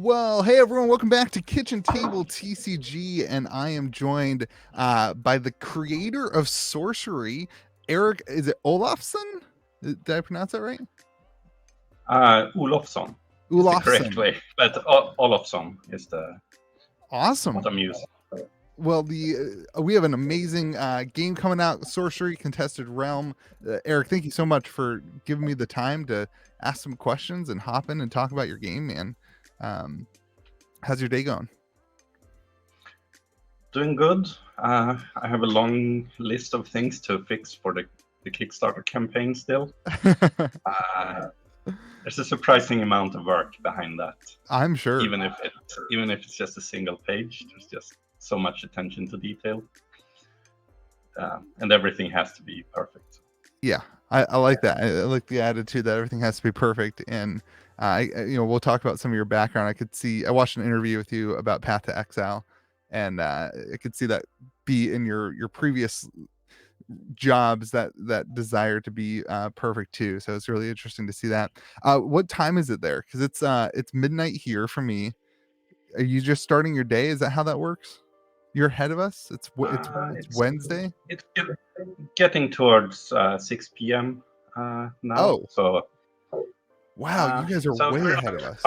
Well, hey everyone, welcome back to Kitchen Table TCG, and I am joined by the creator of Sorcery, Erik. Is it Olofsson? Did I pronounce that right? Olofsson is the correct Olofsson. way, but Olofsson is the Awesome. what I'm using. Well, we have an amazing game coming out, Sorcery Contested Realm. Erik, thank you so much for giving me the time to ask some questions and hop in and talk about your game, man. How's your day going? Doing good. I have a long list of things to fix for the Kickstarter campaign still. There's a surprising amount of work behind that. I'm sure. Even if it's just a single page, there's just so much attention to detail, and everything has to be perfect. Yeah, I like that. I like the attitude that everything has to be perfect. And we'll talk about some of your background. I watched an interview with you about Path to Exile, and I could see that be in your previous jobs, that desire to be perfect too. So it's really interesting to see that. What time is it there? Because it's midnight here for me. Are you just starting your day? Is that how that works? You're ahead of us. It's Wednesday. It's getting towards 6 p.m. Now. Oh, so wow, you guys are way ahead of us.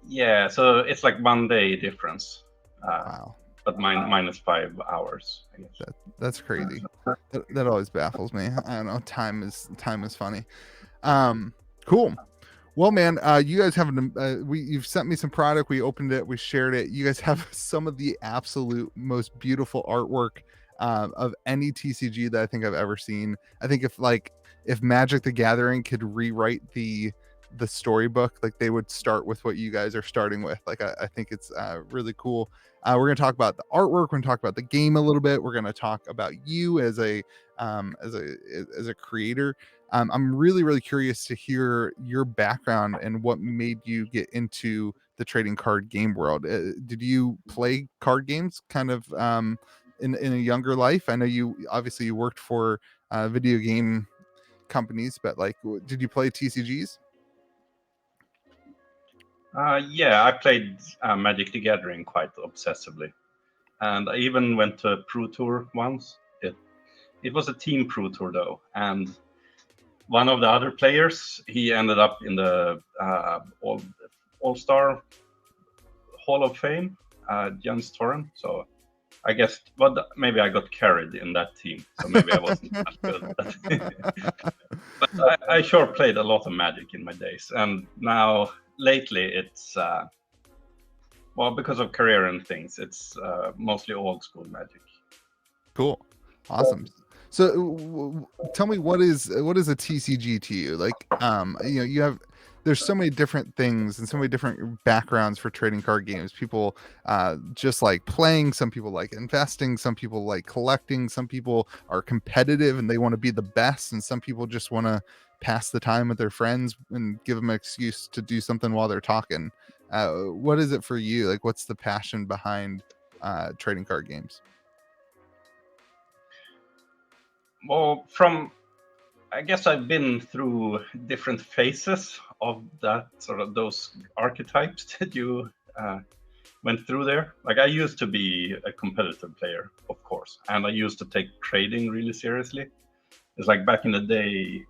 Yeah, so it's like 1 day difference. Wow. But minus 5 hours. I guess. That's crazy. That always baffles me. I don't know. Time is funny. Cool. Well, man, you guys have you've sent me some product. We opened it. We shared it. You guys have some of the absolute most beautiful artwork of any TCG that I think I've ever seen. I think if Magic the Gathering could rewrite the storybook, like they would start with what you guys are starting with. Like I think it's really cool. We're going to talk about the artwork. We're going to talk about the game a little bit. We're going to talk about you as a creator. I'm really, really curious to hear your background and what made you get into the trading card game world. Did you play card games kind of in a younger life? I know you obviously worked for video game companies, but like, did you play TCGs? Yeah, I played Magic the Gathering quite obsessively, and I even went to a Pro Tour once. It was a team Pro Tour though, and one of the other players, he ended up in the All-Star Hall of Fame, Jens Torren. So I guess, maybe I got carried in that team, so maybe I wasn't as good. But I sure played a lot of Magic in my days, and now lately it's because of career and things, it's mostly old school Magic. Cool, awesome. So tell me, what is a TCG to you? Like, there's so many different things and so many different backgrounds for trading card games. People just like playing, some people like investing, some people like collecting, some people are competitive and they want to be the best, and some people just want to pass the time with their friends and give them an excuse to do something while they're talking. What is it for you? Like, what's the passion behind trading card games? Well, I guess I've been through different phases of that, sort of those archetypes that you went through there. Like, I used to be a competitive player, of course, and I used to take trading really seriously. It's like back in the day,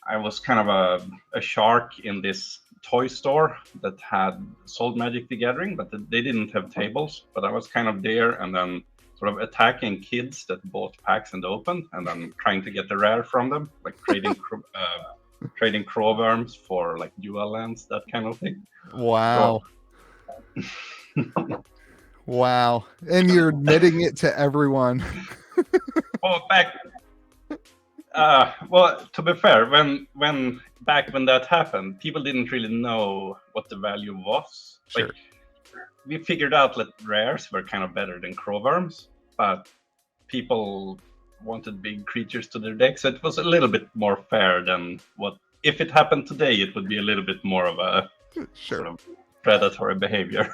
I was kind of a shark in this toy store that had sold Magic the Gathering, but they didn't have tables. But I was kind of there, and then sort of attacking kids that bought packs and opened, and then trying to get the rare from them, like trading trading crowworms for like dual lands, that kind of thing. Wow. Wow. And you're admitting it to everyone. Well, to be fair, when that happened, people didn't really know what the value was. Sure. Like, we figured out that rares were kind of better than crowworms, but people wanted big creatures to their deck, so it was a little bit more fair than what if it happened today. It would be a little bit more of a sort of predatory behavior.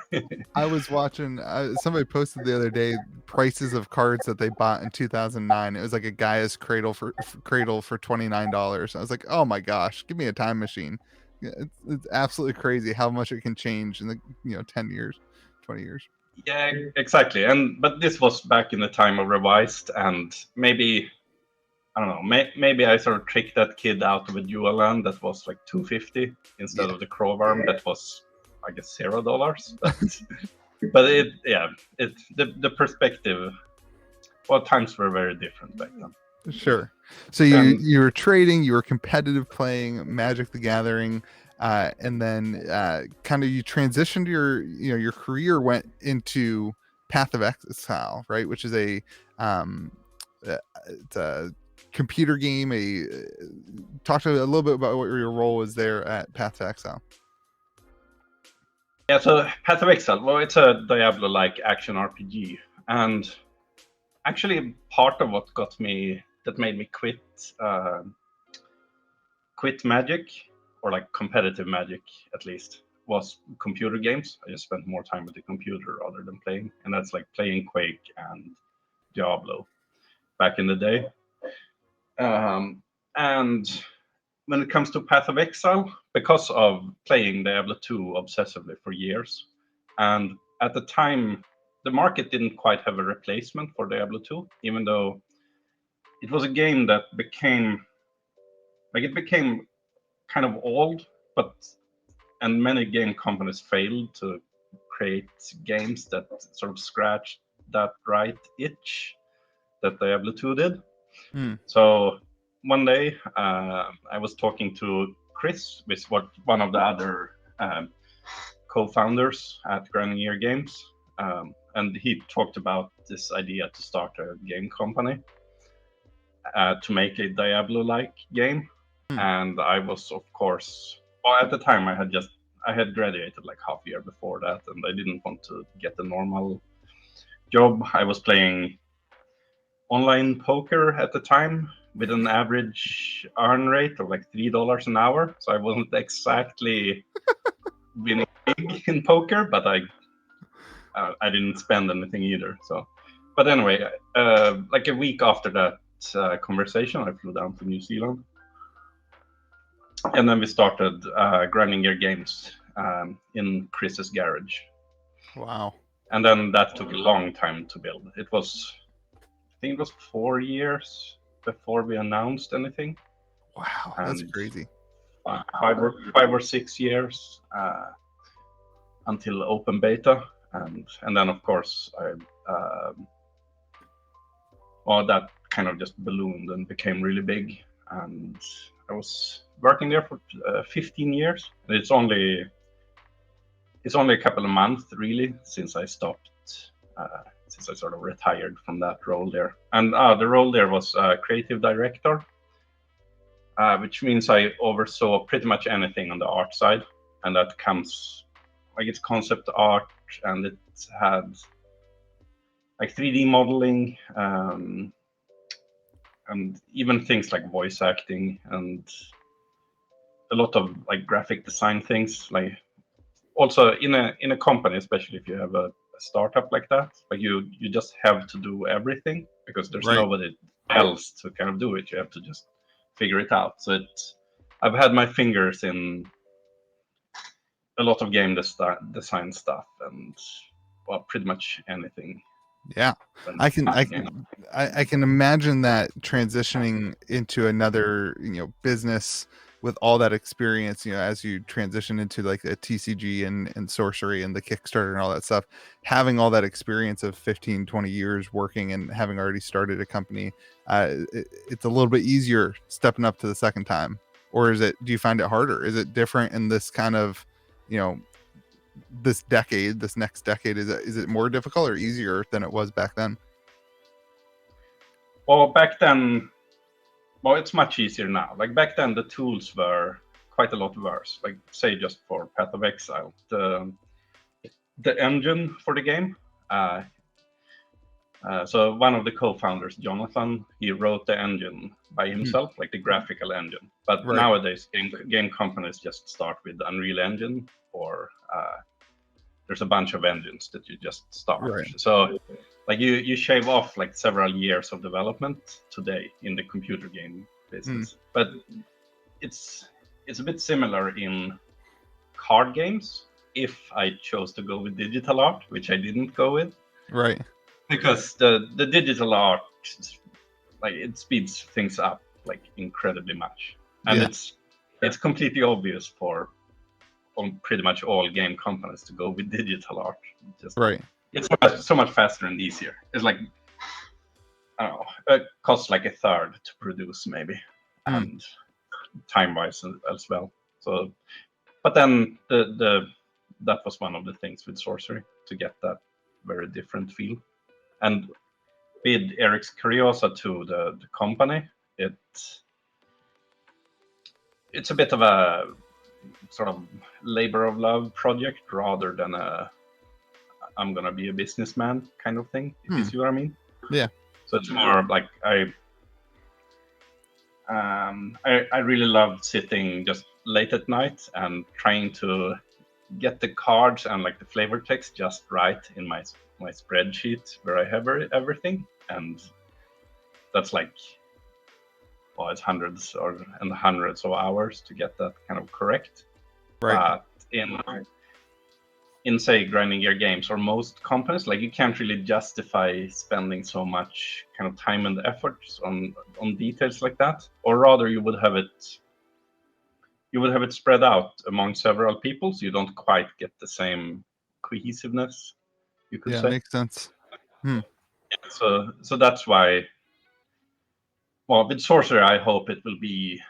I was watching somebody posted the other day prices of cards that they bought in 2009. It was like a Gaia's Cradle for $29. I was like, oh my gosh, give me a time machine. It's absolutely crazy how much it can change in the 10 years, 20 years. Yeah, exactly. But this was back in the time of Revised, and maybe I don't know. Maybe I sort of tricked that kid out of a dual land that was like $250 instead of the Crowworm that was, I guess, $0. But the perspective. Well, times were very different back then. Sure. So you were trading, you were competitive playing Magic the Gathering, and then kind of you transitioned your career went into Path of Exile, right? Which is it's a computer game. Talk to a little bit about what your role was there at Path of Exile. Yeah, so Path of Exile, well, it's a Diablo-like action RPG, and actually part of what made me quit Magic, or like competitive Magic at least, was computer games. I just spent more time with the computer rather than playing, and that's like playing Quake and Diablo back in the day. And when it comes to Path of Exile, because of playing Diablo 2 obsessively for years, and at the time, the market didn't quite have a replacement for Diablo 2, even though it was a game that became kind of old, and many game companies failed to create games that sort of scratched that right itch that Diablo 2 did. So one day I was talking to Chris, one of the other co-founders at Grinding Gear Games, and he talked about this idea to start a game company to make a Diablo-like game. And I was, of course, well, at the time I had graduated like half a year before that, and I didn't want to get a normal job. I was playing online poker at the time with an average earn rate of like $3 an hour. So I wasn't exactly winning big in poker, but I didn't spend anything either. So, but anyway, like a week after that conversation, I flew down to New Zealand, and then we started Grinding Gear Games in Chris's garage. Wow! And then that took a long time to build. I think it was 4 years before we announced anything. Wow, that's crazy. 5 or 6 years until open beta, and then of course that kind of just ballooned and became really big. And I was working there for 15 years. It's only a couple of months really since I stopped. Since I sort of retired from that role there. And the role there was creative director, which means I oversaw pretty much anything on the art side. And that comes, like, it's concept art, and it had like 3D modeling, and even things like voice acting, and a lot of like graphic design things. Like, also in a company, especially if you have a startup like that, like you just have to do everything because there's nobody else to kind of do it. You have to just figure it out. So I've had my fingers in a lot of game design stuff, and well, pretty much anything. Yeah, I can imagine that transitioning into another business with all that experience, as you transition into like a TCG and sorcery and the Kickstarter and all that stuff, having all that experience of 15-20 years working and having already started a company, it's a little bit easier stepping up to the second time. Or do you find it harder? Is it different in this kind of this next decade? Is it more difficult or easier than it was back then? Well, back then, it's much easier now. Like back then, the tools were quite a lot worse. Like, say, just for Path of Exile, the engine for the game. So one of the co-founders, Jonathan, he wrote the engine by himself, like the graphical engine. But nowadays, game companies just start with Unreal Engine, or there's a bunch of engines that you just start. So like you shave off like several years of development today in the computer game business. But it's it's a bit similar in card games if I chose to go with digital art, which I didn't go with. Right. Because the digital art, like, it speeds things up like incredibly much. And it's completely obvious for pretty much all game companies to go with digital art. Just right. It's so much faster and easier. It's like, I don't know, it costs like a third to produce maybe, and time-wise as well. So, but then that was one of the things with Sorcery, to get that very different feel. And with Erik's Curiosa to the company, it's a bit of a sort of labor of love project rather than a I'm gonna be a businessman kind of thing, if you see what I mean. Yeah. So it's more like I really loved sitting just late at night and trying to get the cards and like the flavor text just right in my spreadsheet where I have everything, and that's like, well, it's hundreds and hundreds of hours to get that kind of correct. Right. But in say grinding gear games or most companies, like, you can't really justify spending so much kind of time and effort on details like that, or rather you would have it spread out among several people, so you don't quite get the same cohesiveness, you could say. Makes sense. So that's why, well, with Sorcerer, I hope it will be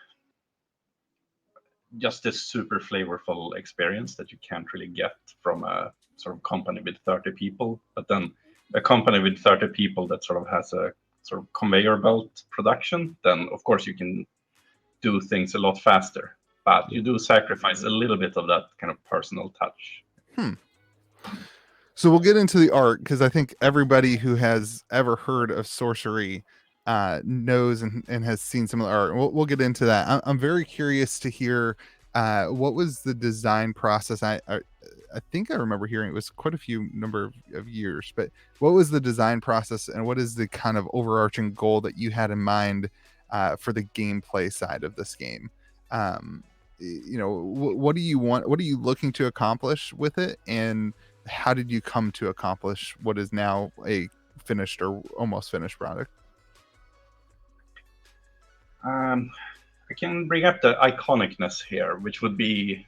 just this super flavorful experience that you can't really get from a sort of company with 30 people. But then a company with 30 people that sort of has a sort of conveyor belt production, then of course you can do things a lot faster. But you do sacrifice a little bit of that kind of personal touch. So we'll get into the art, because I think everybody who has ever heard of Sorcery knows and has seen some of the art. We'll get into that. I'm very curious to hear what was the design process. I think I remember hearing it was quite a few number of years, but what was the design process, and what is the kind of overarching goal that you had in mind for the gameplay side of this game? What do you want? What are you looking to accomplish with it, and how did you come to accomplish what is now a finished or almost finished product? I can bring up the iconicness here, which would be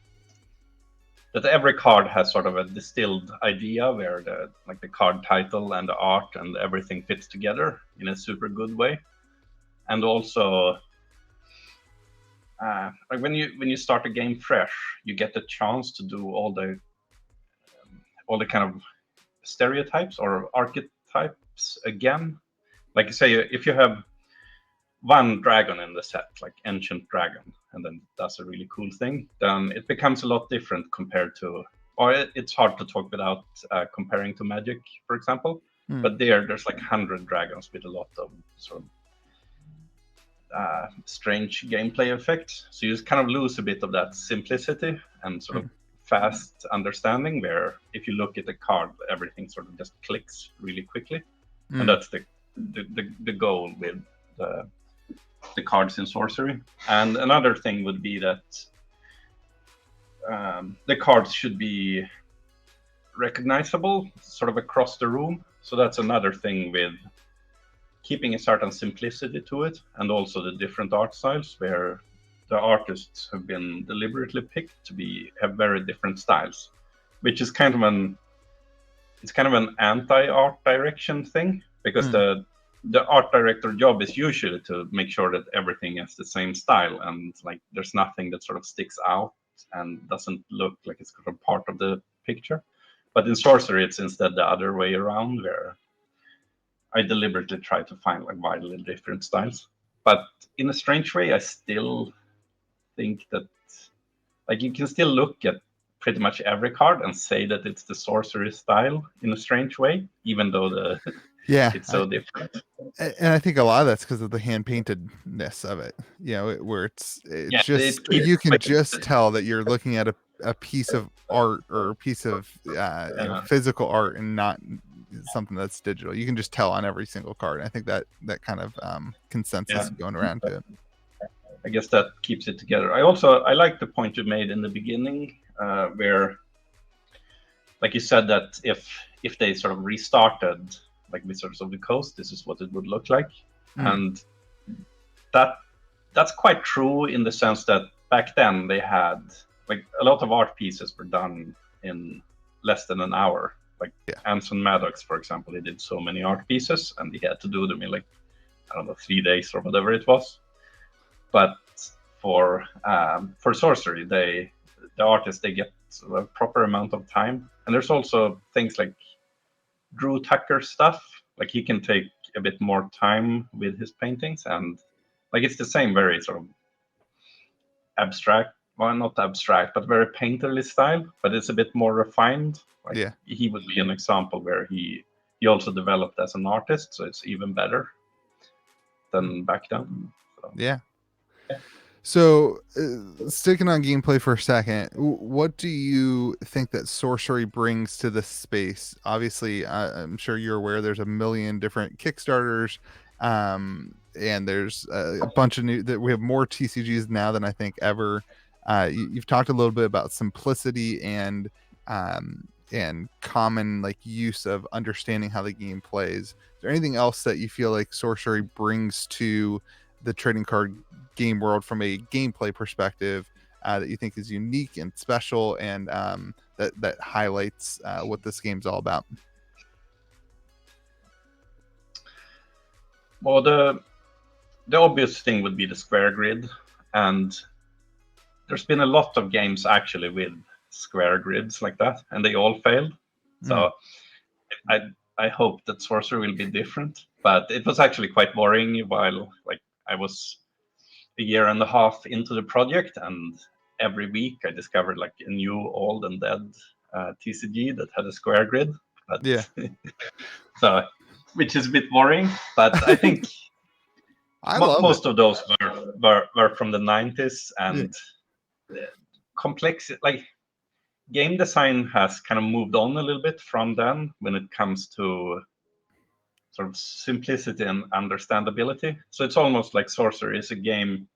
that every card has sort of a distilled idea where the card title and the art and everything fits together in a super good way. And also, like when you start a game fresh, you get the chance to do all the kind of stereotypes or archetypes again. Like, say, if you have one dragon in the set, like Ancient Dragon, and then that's a really cool thing, then it becomes a lot different compared to, or it's hard to talk without comparing to Magic, for example. But there's like 100 dragons with a lot of sort of strange gameplay effects. So you just kind of lose a bit of that simplicity and sort of fast understanding, where if you look at the card, everything sort of just clicks really quickly. And that's the goal with the cards in Sorcery. And another thing would be that the cards should be recognizable sort of across the room. So that's another thing with keeping a certain simplicity to it, and also the different art styles, where the artists have been deliberately picked to have very different styles, which is kind of an anti-art direction thing, because the art director job is usually to make sure that everything has the same style, and like there's nothing that sort of sticks out and doesn't look like it's sort of part of the picture. But in Sorcery, it's instead the other way around, where I deliberately try to find like wildly different styles. But in a strange way, I still think that like you can still look at pretty much every card and say that it's the Sorcery style in a strange way, even though it's so different. And I think a lot of that's because of the hand paintedness of it, where it's just you can just tell that you're looking at a piece of art or a piece of physical art, and not something that's digital. You can just tell on every single card. I think that kind of consensus going around to it. I guess that keeps it together. I like the point you made in the beginning, where, like you said, that if they sort of restarted like Wizards of the Coast, this is what it would look like. And that's quite true in the sense that back then they had like a lot of art pieces were done in less than an hour. Like Anson Maddox, for example, he did so many art pieces and he had to do them in like, I don't know, 3 days or whatever it was. But for Sorcery, the artists, they get a proper amount of time. And there's also things like Drew Tucker stuff. Like he can take a bit more time with his paintings, and like it's the same very sort of abstract, well, not abstract, but very painterly style, but it's a bit more refined. Like he would be an example where he also developed as an artist, so it's even better than back then. So. Yeah. So, sticking on gameplay for a second, what do you think that Sorcery brings to this space? Obviously, I'm sure you're aware there's a million different Kickstarters, and there's a bunch of new. That we have more TCGs now than I think ever. You've talked a little bit about simplicity and common like use of understanding how the game plays. Is there anything else that you feel like Sorcery brings to the trading card game world from a gameplay perspective that you think is unique and special, and that highlights what this game's all about? Well, the obvious thing would be the square grid, and there's been a lot of games actually with square grids like that, and they all failed. So I hope that Sorcery will be different, but it was actually quite boring while like I was a year and a half into the project, and every week I discovered like a new old and dead TCG that had a square grid. But, so, which is a bit boring, but I think most of those were from the 90s, and complexity, like game design has kind of moved on a little bit from then when it comes to sort of simplicity and understandability. So it's almost like Sorcery is a game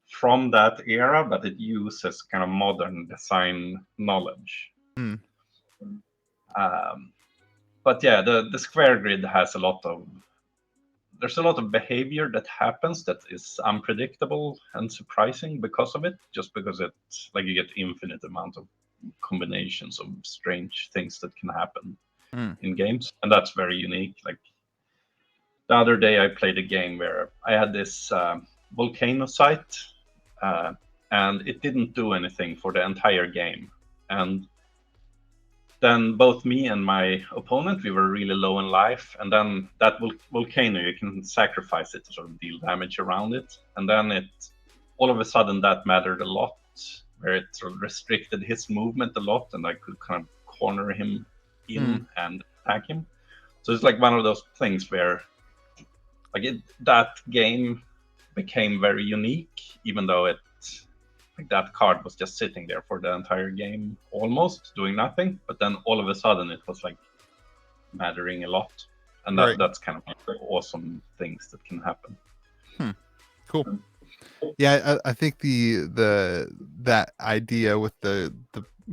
from that era, but it uses kind of modern design knowledge. But yeah, the square grid has there's a lot of behavior that happens that is unpredictable and surprising because of it, just because it's like you get infinite amount of combinations of strange things that can happen in games, and that's very unique. Like the other day I played a game where I had this volcano site, and it didn't do anything for the entire game, and then both me and my opponent, we were really low in life, and then that volcano, you can sacrifice it to sort of deal damage around it, and then all of a sudden that mattered a lot, where it sort of restricted his movement a lot, and I could kind of corner him in and attack him. So it's like one of those things where like that game became very unique, even though like that card was just sitting there for the entire game, almost doing nothing. But then all of a sudden, it was like mattering a lot, and that's kind of like the awesome things that can happen. Cool. Yeah, I think that idea with the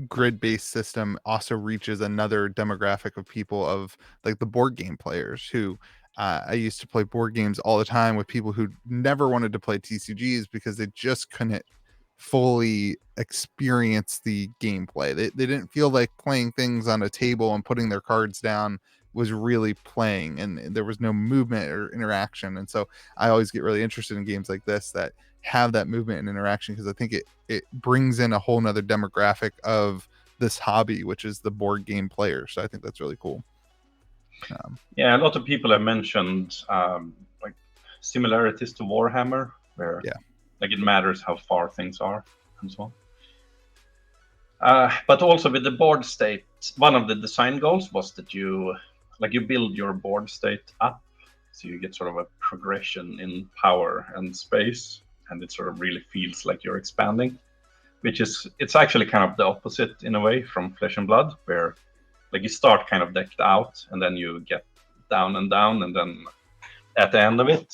grid-based system also reaches another demographic of people, of like the board game players who. I used to play board games all the time with people who never wanted to play TCGs because they just couldn't fully experience the gameplay. They didn't feel like playing things on a table and putting their cards down was really playing, and there was no movement or interaction. And so I always get really interested in games like this that have that movement and interaction, because I think it brings in a whole nother demographic of this hobby, which is the board game player. So I think that's really cool. Yeah, a lot of people have mentioned like similarities to Warhammer, where like it matters how far things are and so on. But also with the board state, one of the design goals was that you build your board state up, so you get sort of a progression in power and space, and it sort of really feels like you're expanding, it's actually kind of the opposite in a way from Flesh and Blood, where like you start kind of decked out, and then you get down and down, and then at the end of it,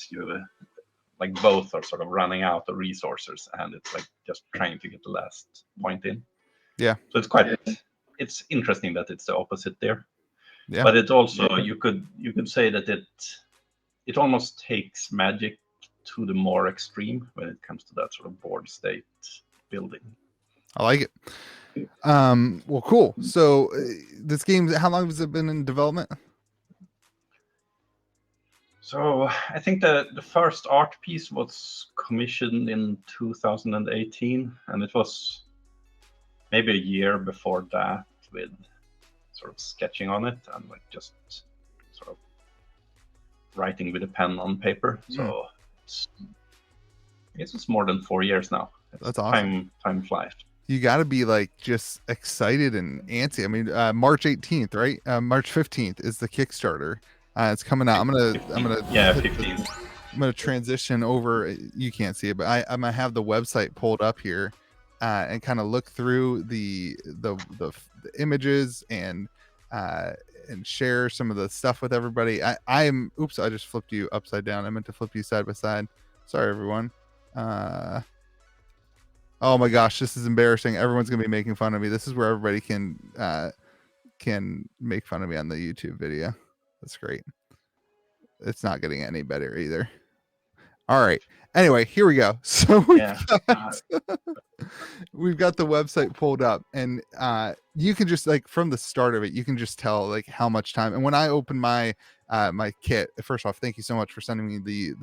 like both are sort of running out of resources, and it's like just trying to get the last point in. Yeah. So it's interesting that it's the opposite there. Yeah. But it also, you could say that it almost takes Magic to the more extreme when it comes to that sort of board state building. I like it. Well, cool. So this game, how long has it been in development? So I think the first art piece was commissioned in 2018, and it was maybe a year before that with sort of sketching on it and like just sort of writing with a pen on paper. So I guess it's more than 4 years now. That's awesome. Time flies. You got to be like just excited and antsy. I mean, March 18th, right? March 15th is the Kickstarter. It's coming out. I'm gonna 15th. I'm gonna transition over. You can't see it, but I'm gonna have the website pulled up here and kind of look through the images and share some of the stuff with everybody. I'm oops, I just flipped you upside down. I meant to flip you side by side. Sorry, everyone. Oh my gosh, this is embarrassing. Everyone's gonna be making fun of me. This is where everybody can make fun of me on the YouTube video. That's great. It's not getting any better either. All right. Anyway, here we go. So we've got the website pulled up, and you can just like from the start of it, you can just tell like how much time. And when I open my my kit, first off, thank you so much for sending me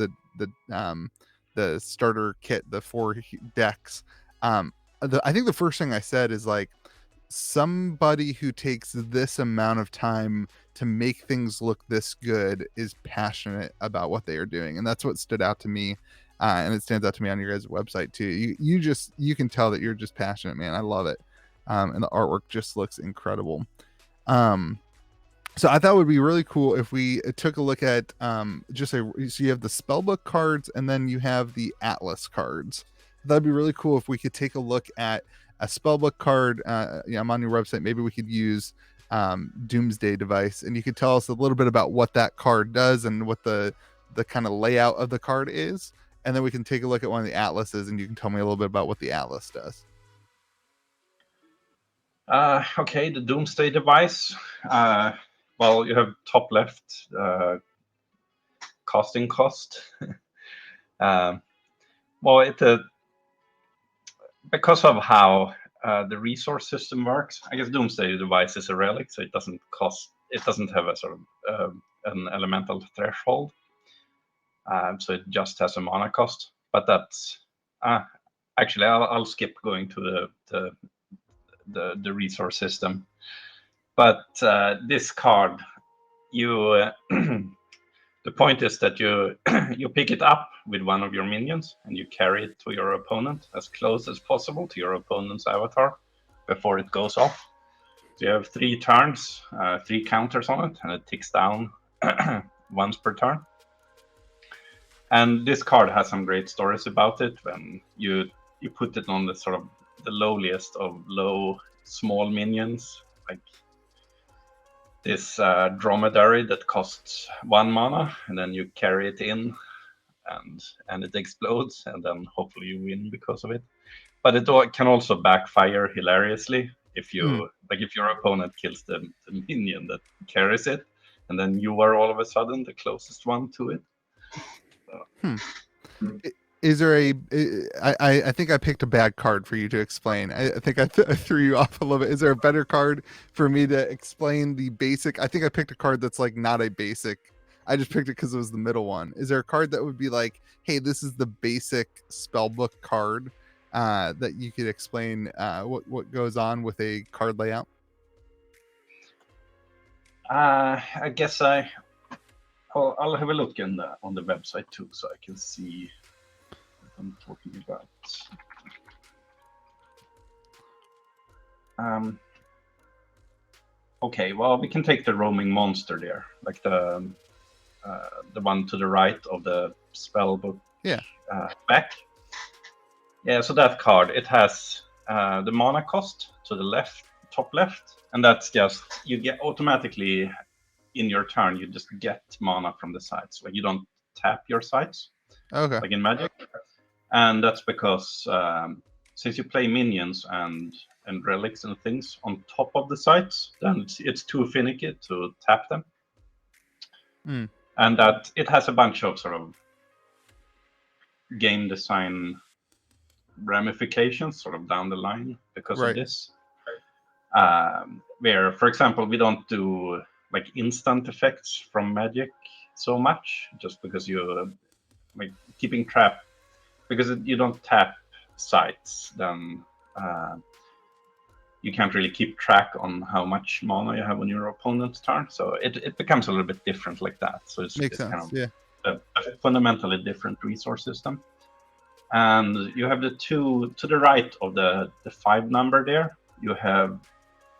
the starter kit, the 4 decks. I think the first thing I said is like, somebody who takes this amount of time to make things look this good is passionate about what they are doing, and that's what stood out to me, and it stands out to me on your guys' website too. You can tell that you're just passionate, man. I love it, and the artwork just looks incredible. So I thought it would be really cool if we took a look at so you have the spellbook cards and then you have the Atlas cards. That'd be really cool if we could take a look at a spellbook card. I'm on your website. Maybe we could use Doomsday Device, and you could tell us a little bit about what that card does and what the kind of layout of the card is, and then we can take a look at one of the atlases, and you can tell me a little bit about what the atlas does. Okay, the Doomsday Device. Well, you have top left casting cost. Well, because of how the resource system works, I guess Doomsday Device is a relic, so it doesn't have a sort of an elemental threshold. So it just has a mana cost. But that's actually I'll skip going to the resource system. But this card, the point is that you pick it up with one of your minions and you carry it to your opponent as close as possible to your opponent's avatar before it goes off. So you have 3 turns, 3 counters on it, and it ticks down once per turn. And this card has some great stories about it. When you put it on the sort of the lowliest of low small minions, like this dromedary that costs 1 mana, and then you carry it in, and it explodes, and then hopefully you win because of it. But it can also backfire hilariously if you if your opponent kills the minion that carries it, and then you are all of a sudden the closest one to it. Is there I think I picked a bad card for you to explain. I think I threw you off a little bit. Is there a better card for me to explain the basic? I think I picked a card that's like not a basic. I just picked it because it was the middle one. Is there a card that would be like, hey, this is the basic spellbook card that you could explain what goes on with a card layout? I guess I'll have a look on the website too, so I can see what I'm talking about. Okay, well, we can take the roaming monster there, like the one to the right of the spellbook. Yeah. Back. Yeah, so that card, it has the mana cost to the left, top left, and that's just, you get automatically in your turn, you just get mana from the sides. Like, you don't tap your sides. Okay. like in Magic, and that's because since you play minions and relics and things on top of the sites, then it's too finicky to tap them. And that it has a bunch of sort of game design ramifications sort of down the line because of this. Where, for example, we don't do like instant effects from Magic so much, just because you like keeping track, because you don't tap sites, then you can't really keep track on how much mana you have on your opponent's turn. So it becomes a little bit different like that. So it's kind of a fundamentally different resource system. And you have the two to the right of the 5 number there. You have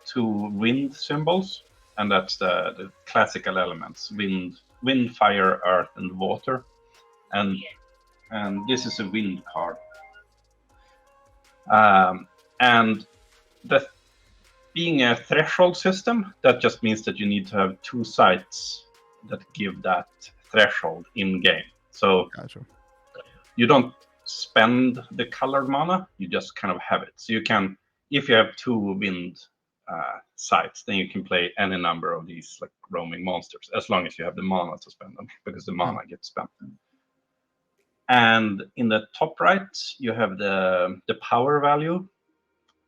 2 wind symbols, and that's the classical elements: wind, fire, earth, and water. And this is a wind card. And that being a threshold system, that just means that you need to have 2 sites that give that threshold in game. So you don't spend the colored mana, you just kind of have it. So you can, if you have 2 wind sites, then you can play any number of these like roaming monsters, as long as you have the mana to spend them, because the mana gets spent. And in the top right, you have the power value,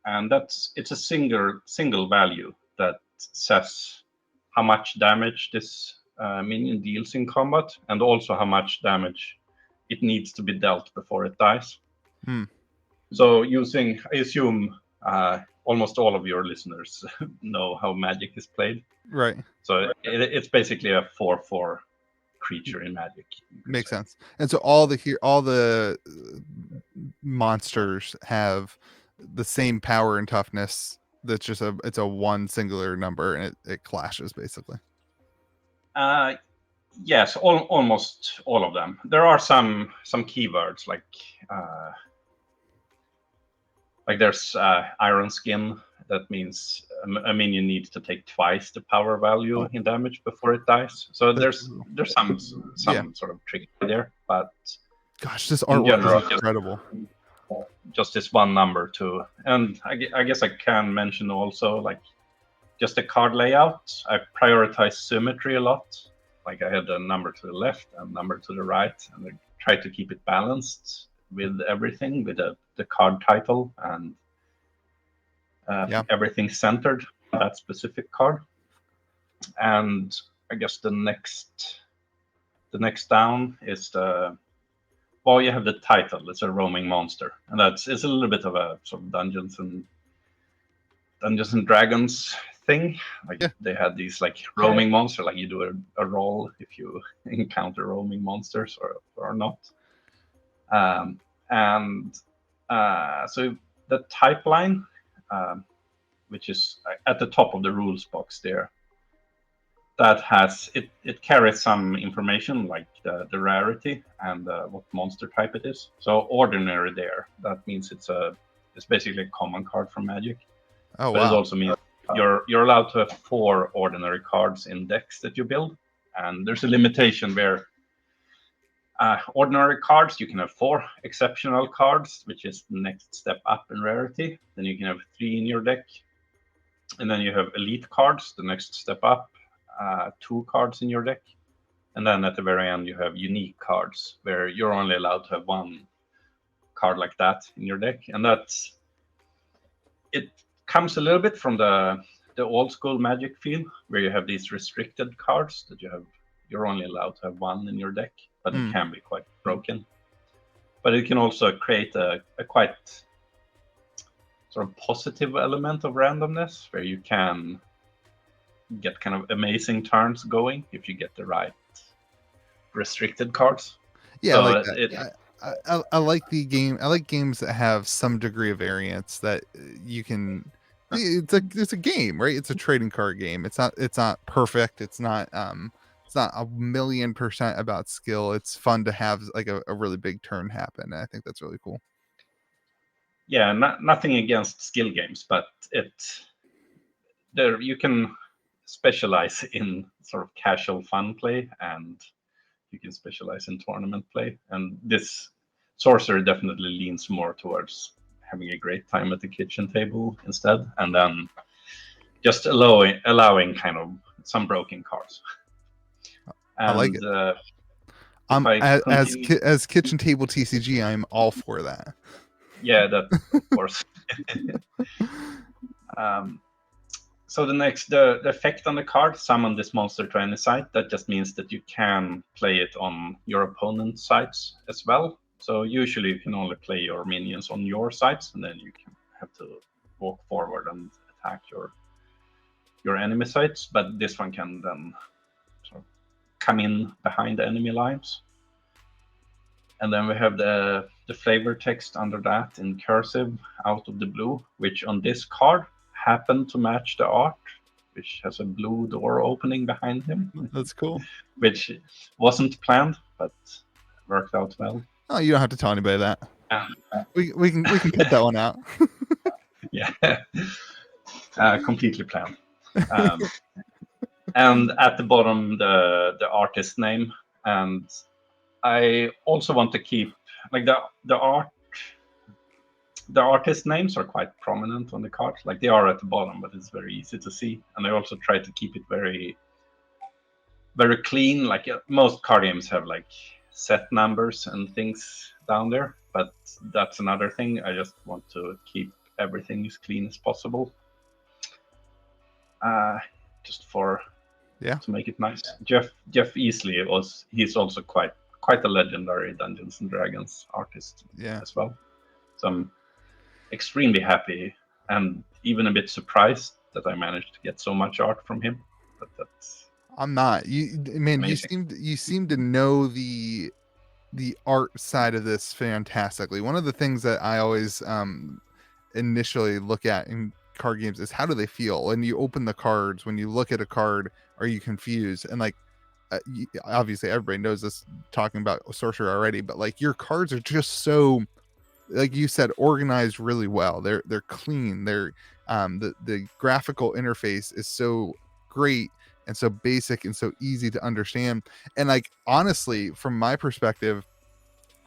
and it's a single value that says how much damage this minion deals in combat, and also how much damage it needs to be dealt before it dies. So I assume almost all of your listeners know how Magic is played. Right. So it's basically a 4/4 creature in Magic. Makes sense. And so all the monsters have the same power and toughness. That's just it's a one singular number, and it clashes basically. Yes, almost all of them. There are some keywords like there's Iron Skin. That means a minion needs to take twice the power value in damage before it dies. So there's some sort of trick there, but gosh, this artwork is incredible. Just this one number too, and I guess I can mention also like just the card layout. I prioritize symmetry a lot. Like I had a number to the left and number to the right, and I try to keep it balanced with everything, with the card title and everything centered on that specific card. And I guess the next down is you have the title. It's a roaming monster, and it's a little bit of a sort of Dungeons and Dragons thing. Like they had these like roaming monster, like you do a roll if you encounter roaming monsters or not. So the type line, which is at the top of the rules box there, that has it carries some information like the rarity and what monster type it is. So ordinary there, that means it's basically a common card from Magic. Oh, but it also means you're allowed to have 4 ordinary cards in decks that you build, and there's a limitation where ordinary cards, you can have 4 exceptional cards, which is the next step up in rarity. Then you can have 3 in your deck, and then you have elite cards, the next step up, 2 cards in your deck, and then at the very end you have unique cards where you're only allowed to have 1 card like that in your deck. And it comes a little bit from the old school Magic feel, where you have these restricted cards that you're only allowed to have 1 in your deck, but it can be quite broken. But it can also create a quite sort of positive element of randomness, where you can get kind of amazing turns going if you get the right restricted cards. Yeah, so I like that. I like the game. I like games that have some degree of variance that you can. It's a game, right? It's a trading card game. It's not perfect. It's not 1,000,000% about skill. It's fun to have like a really big turn happen. I think that's really cool. Yeah, nothing against skill games, but you can specialize in sort of casual fun play, and you can specialize in tournament play. And this sorcerer definitely leans more towards having a great time at the kitchen table instead, and then just allowing kind of some broken cards. And, I like it. As Kitchen Table TCG, I'm all for that. Yeah, that of course. So the effect on the card, summon this monster to any site, that just means that you can play it on your opponent's sites as well. So usually you can only play your minions on your sites, and then you can have to walk forward and attack your enemy sites. But this one can then sort of come in behind the enemy lines. And then we have the flavor text under that in cursive out of the blue, which on this card happened to match the art, which has a blue door opening behind him. That's cool. Which wasn't planned, but worked out well. Oh, you don't have to tell anybody that. We can cut that one out. Yeah, completely planned. And at the bottom, the artist name, and I also want to keep like the artist names are quite prominent on the cards. Like they are at the bottom, but it's very easy to see. And I also try to keep it very, very clean. Like most card games have like set numbers and things down there, but that's another thing. I just want to keep everything as clean as possible. Just to make it nice. Jeff Easley he's also quite a legendary Dungeons and Dragons artist as well. So I'm extremely happy and even a bit surprised that I managed to get so much art from him. But that's I'm not. amazing. You seem to know the art side of this fantastically. One of the things that I always initially look at in card games is how do they feel? When you open the cards, when you look at a card, are you confused? And like obviously everybody knows this talking about sorcerer already, but like your cards are just so, like you said, organized really well. They're clean. They're the graphical interface is so great and so basic and so easy to understand. And like honestly, from my perspective,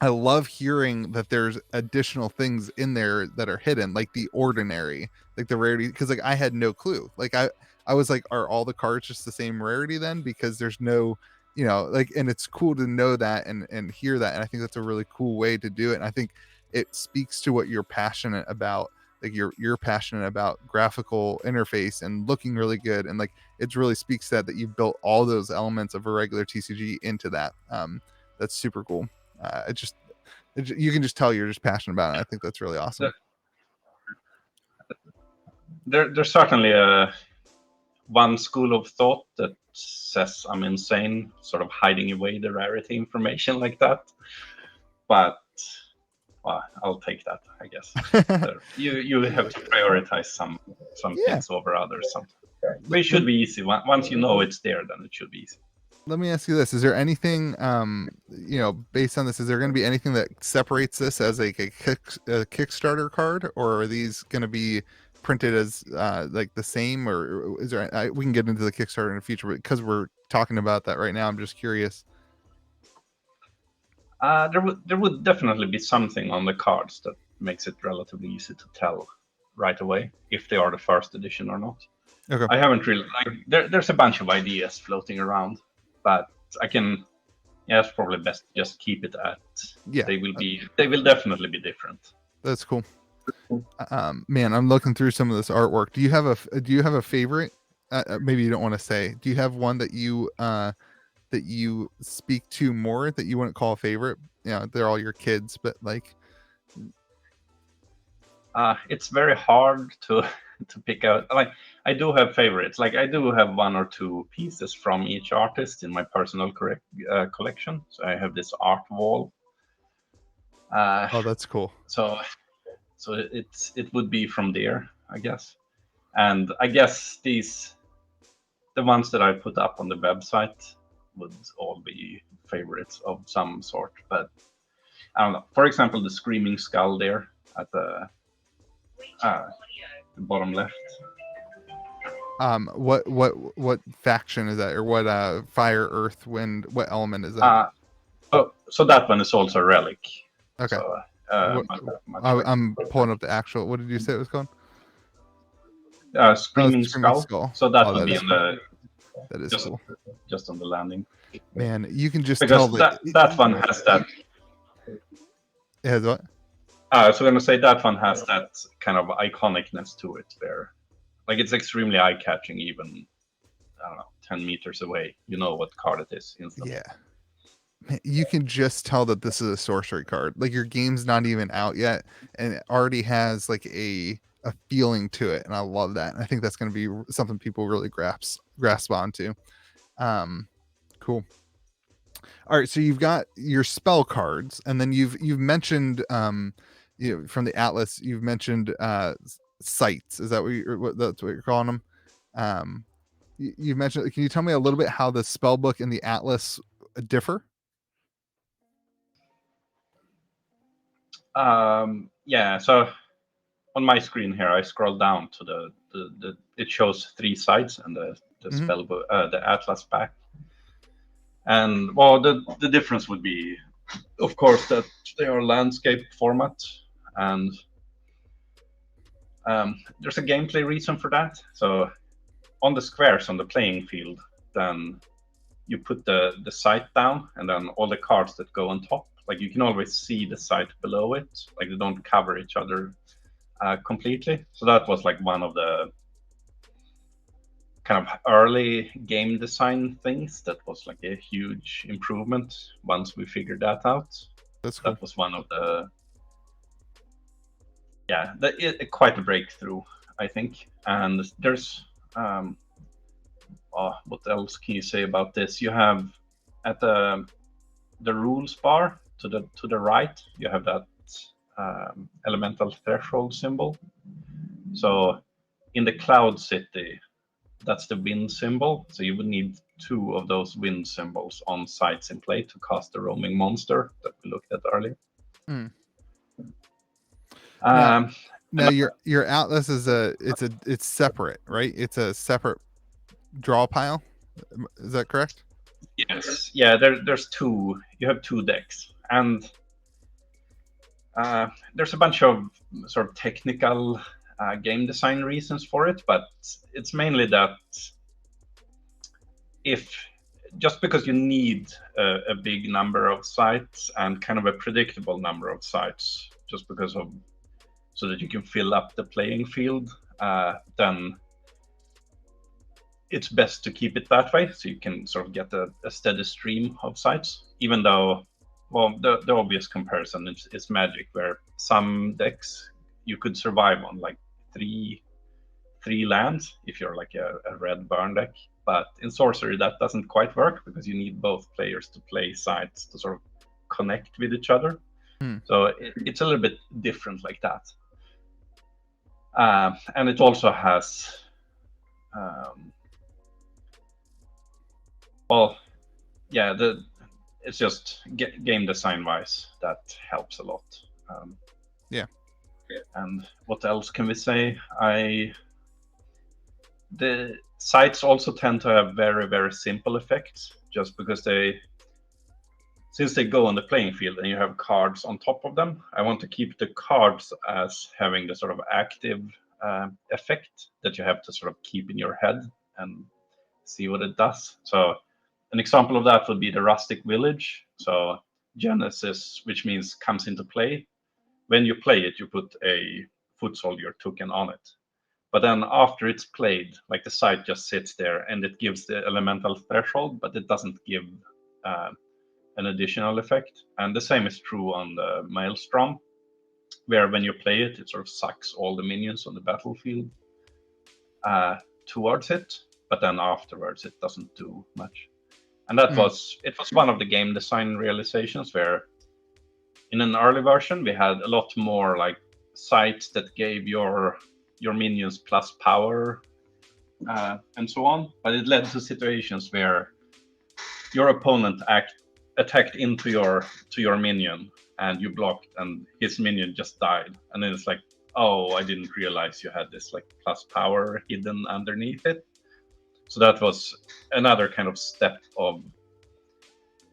I love hearing that there's additional things in there that are hidden, like the ordinary, like the rarity, because like I had no clue. Like I was like, are all the cards just the same rarity then? Because there's no, like, and it's cool to know that and hear that. And I think that's a really cool way to do it. And I think it speaks to what you're passionate about. Like you're passionate about graphical interface and looking really good. And like, it really speaks that you've built all those elements of a regular TCG into that. That's super cool. You can just tell you're just passionate about it. I think that's really awesome. There's certainly one school of thought that says I'm insane, sort of hiding away the rarity information like that. But I'll take that, I guess. You have to prioritize some things over others. But it should be easy. Once you know it's there, then it should be easy. Let me ask you this. Is there anything, based on this, is there going to be anything that separates this as a Kickstarter card, or are these going to be printed as like the same, or is there, we can get into the Kickstarter in the future, but because we're talking about that right now, I'm just curious. There would definitely be something on the cards that makes it relatively easy to tell right away if they are the first edition or not. Okay. I haven't really, there's a bunch of ideas floating around, but it's probably best to just keep it at, they will definitely be different. That's cool. Man, I'm looking through some of this artwork. Do you have a favorite? Maybe you don't want to say. Do you have one that you speak to more that you wouldn't call a favorite? They're all your kids, but like, it's very hard to pick out. Like, I do have favorites. Like, I do have one or two pieces from each artist in my personal collection. So I have this art wall. Oh, that's cool. So it would be from there, I guess. And I guess the ones that I put up on the website would all be favorites of some sort. But I don't know. For example, the Screaming Skull there at the bottom left. What faction is that, or what fire, earth, wind, what element is that? So that one is also a relic. Okay. So, I'm pulling up the actual. What did you say it was called? Screaming Skull. So that would be in cool. That is just, cool. Just on the landing. Man, you can just because tell that one has that. It has what? So I'm gonna say that one has that kind of iconicness to it, where like it's extremely eye-catching, even I don't know, 10 meters away. You know what card it is instantly. Yeah. You can just tell that this is a sorcery card. Like your game's not even out yet, and it already has like a feeling to it, and I love that. And I think that's going to be something people really grasp onto. Cool. All right, so you've got your spell cards, and then you've mentioned you know, from the atlas, you've mentioned sites. Is that that's what you're calling them? You mentioned. Can you tell me a little bit how the spell book and the atlas differ? Yeah, so on my screen here, I scroll down to the it shows 3 sides and the spell book, the atlas pack. And well, the difference would be, of course, that they are landscape format, and there's a gameplay reason for that. So on the squares on the playing field, then you put the site down, and then all the cards that go on top, like you can always see the site below it, like they don't cover each other completely. So that was like one of the kind of early game design things that was like a huge improvement once we figured that out. That's cool. That was one of the quite a breakthrough, I think. And there's what else can you say about this? You have at the rules bar to the right, you have that elemental threshold symbol. So in the Cloud City, that's the wind symbol. So you would need 2 of those wind symbols on sites in play to cast the roaming monster that we looked at earlier. Now your atlas is it's separate, right? It's a separate draw pile. Is that correct? Yes. Yeah. There's 2. You have 2 decks, and there's a bunch of sort of technical game design reasons for it, but it's mainly that just because you need a big number of sites and kind of a predictable number of sites, just because of so that you can fill up the playing field, then it's best to keep it that way, so you can sort of get a steady stream of sites. Even though, well, the obvious comparison is Magic, where some decks you could survive on like three lands if you're like a red burn deck. But in Sorcery, that doesn't quite work because you need both players to play sites to sort of connect with each other. So it's a little bit different like that. And it also has, it's just game design wise that helps a lot. Yeah. And what else can we say? The sites also tend to have very, very simple effects, just because since they go on the playing field and you have cards on top of them. I want to keep the cards as having the sort of active effect that you have to sort of keep in your head and see what it does. So an example of that would be the Rustic Village. So Genesis, which means comes into play. When you play it, you put a foot soldier token on it. But then after it's played, like the site just sits there and it gives the elemental threshold, but it doesn't give an additional effect. And the same is true on the Maelstrom, where when you play it, it sort of sucks all the minions on the battlefield towards it, but then afterwards it doesn't do much. And it was one of the game design realizations, where in an early version we had a lot more like sites that gave your minions plus power and so on, but it led to situations where your opponent attacked into your minion and you blocked and his minion just died, and then it's like, oh, I didn't realize you had this like plus power hidden underneath it. So that was another kind of step of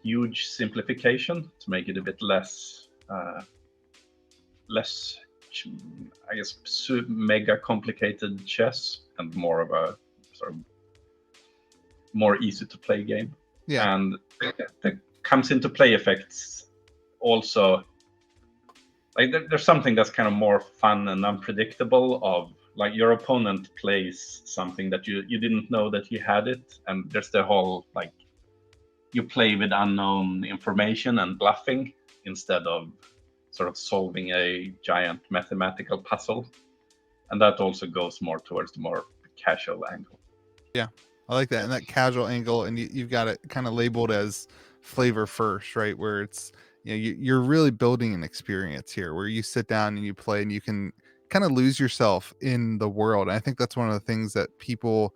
huge simplification to make it a bit less, I guess, mega complicated chess and more of a sort of more easy to play game. Yeah. And the comes into play effects also. Like there's something that's kind of more fun and unpredictable of like your opponent plays something that you didn't know that he had it, and there's the whole like you play with unknown information and bluffing instead of sort of solving a giant mathematical puzzle, and that also goes more towards the more casual angle. Yeah, I like that, and that casual angle, and you've got it kind of labeled as flavor first, right? Where it's, you know, you're really building an experience here where you sit down and you play and you can kind of lose yourself in the world. And I think that's one of the things that people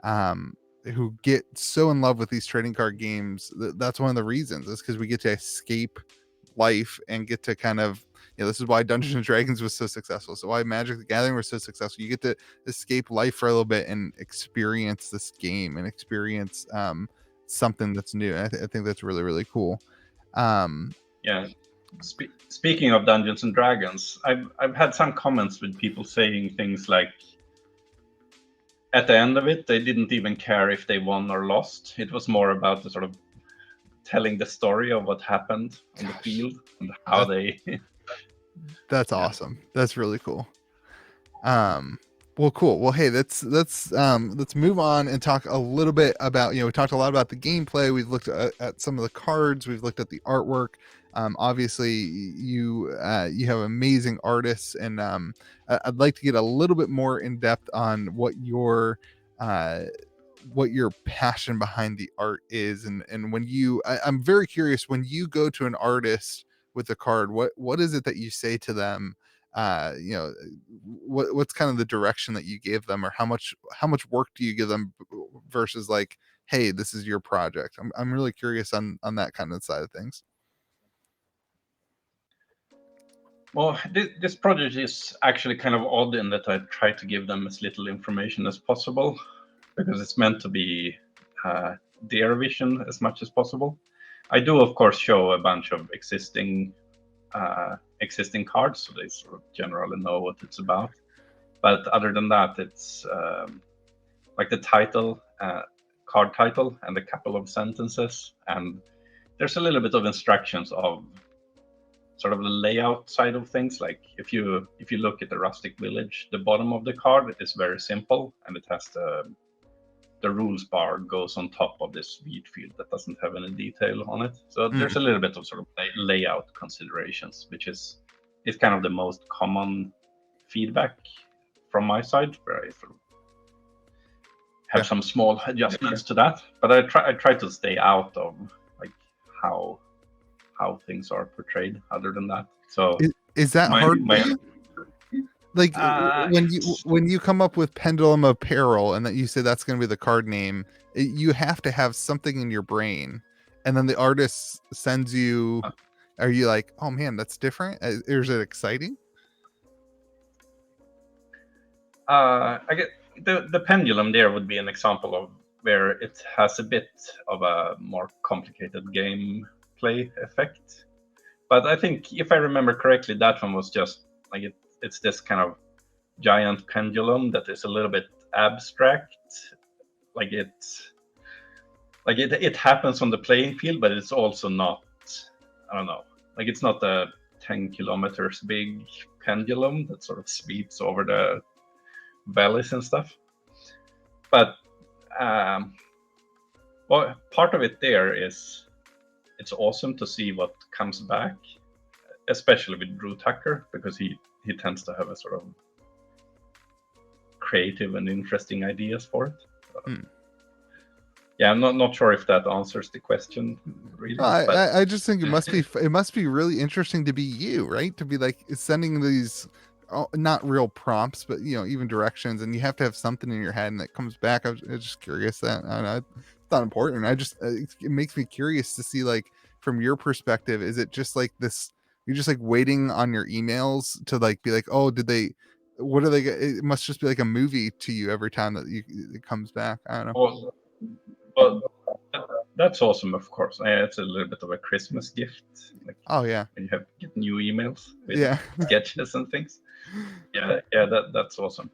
who get so in love with these trading card games, that's one of the reasons, is because we get to escape life and get to kind of, you know, this is why Dungeons and Dragons was so successful, so why Magic the Gathering was so successful. You get to escape life for a little bit and experience this game and experience something that's new. I think that's really, really cool. Yeah. Speaking of Dungeons and Dragons, I've had some comments with people saying things like, at the end of it, they didn't even care if they won or lost. It was more about the sort of telling the story of what happened on the field and how they. That's awesome. That's really cool. Well, cool. Well, hey, let's move on and talk a little bit about, you know, we talked a lot about the gameplay. We've looked at some of the cards. We've looked at the artwork. Obviously, you have amazing artists, and I'd like to get a little bit more in depth on what your passion behind the art is, and when I'm very curious, when you go to an artist with a card, what is it that you say to them? You know, what's kind of the direction that you give them, or how much work do you give them versus like, hey, this is your project? I'm really curious on that kind of side of things. Well, this project is actually kind of odd in that I try to give them as little information as possible, because it's meant to be their vision as much as possible. I do, of course, show a bunch of existing cards, so they sort of generally know what it's about. But other than that, it's like the title, card title, and a couple of sentences, and there's a little bit of instructions of sort of the layout side of things. Like if you look at the rustic village, the bottom of the card is very simple, and it has the rules bar goes on top of this wheat field that doesn't have any detail on it. So there's a little bit of sort of layout considerations, which is kind of the most common feedback from my side, where I sort of have some small adjustments to that. But I try to stay out of like how things are portrayed other than that. So is that hard for you? Like when you come up with Pendulum of Peril and that you say that's going to be the card name, you have to have something in your brain, and then the artist sends you. Are you like, oh man, that's different? Is it exciting? I get the pendulum there would be an example of where it has a bit of a more complicated gameplay effect. But I think if I remember correctly, that one was just like it's this kind of giant pendulum that is a little bit abstract. Like it happens on the playing field, but it's also not, I don't know, like it's not a 10 kilometers big pendulum that sort of sweeps over the valleys and stuff. But well, part of it there is it's awesome to see what comes back, especially with Drew Tucker, because he tends to have a sort of creative and interesting ideas for it. Yeah, I'm not sure if that answers the question really. I just think it must be really interesting to be you, right? To be like sending these not real prompts, but you know, even directions, and you have to have something in your head and that comes back. I was just curious that it's not important. It makes me curious to see, like, from your perspective, is it just like this? You're just like waiting on your emails to like be like, oh, what are they? It must just be like a movie to you every time that it comes back. I don't know. Well, that's awesome, of course. It's a little bit of a Christmas gift. Like, Oh yeah. when you get new emails with Yeah. sketches and things. Yeah, that's awesome.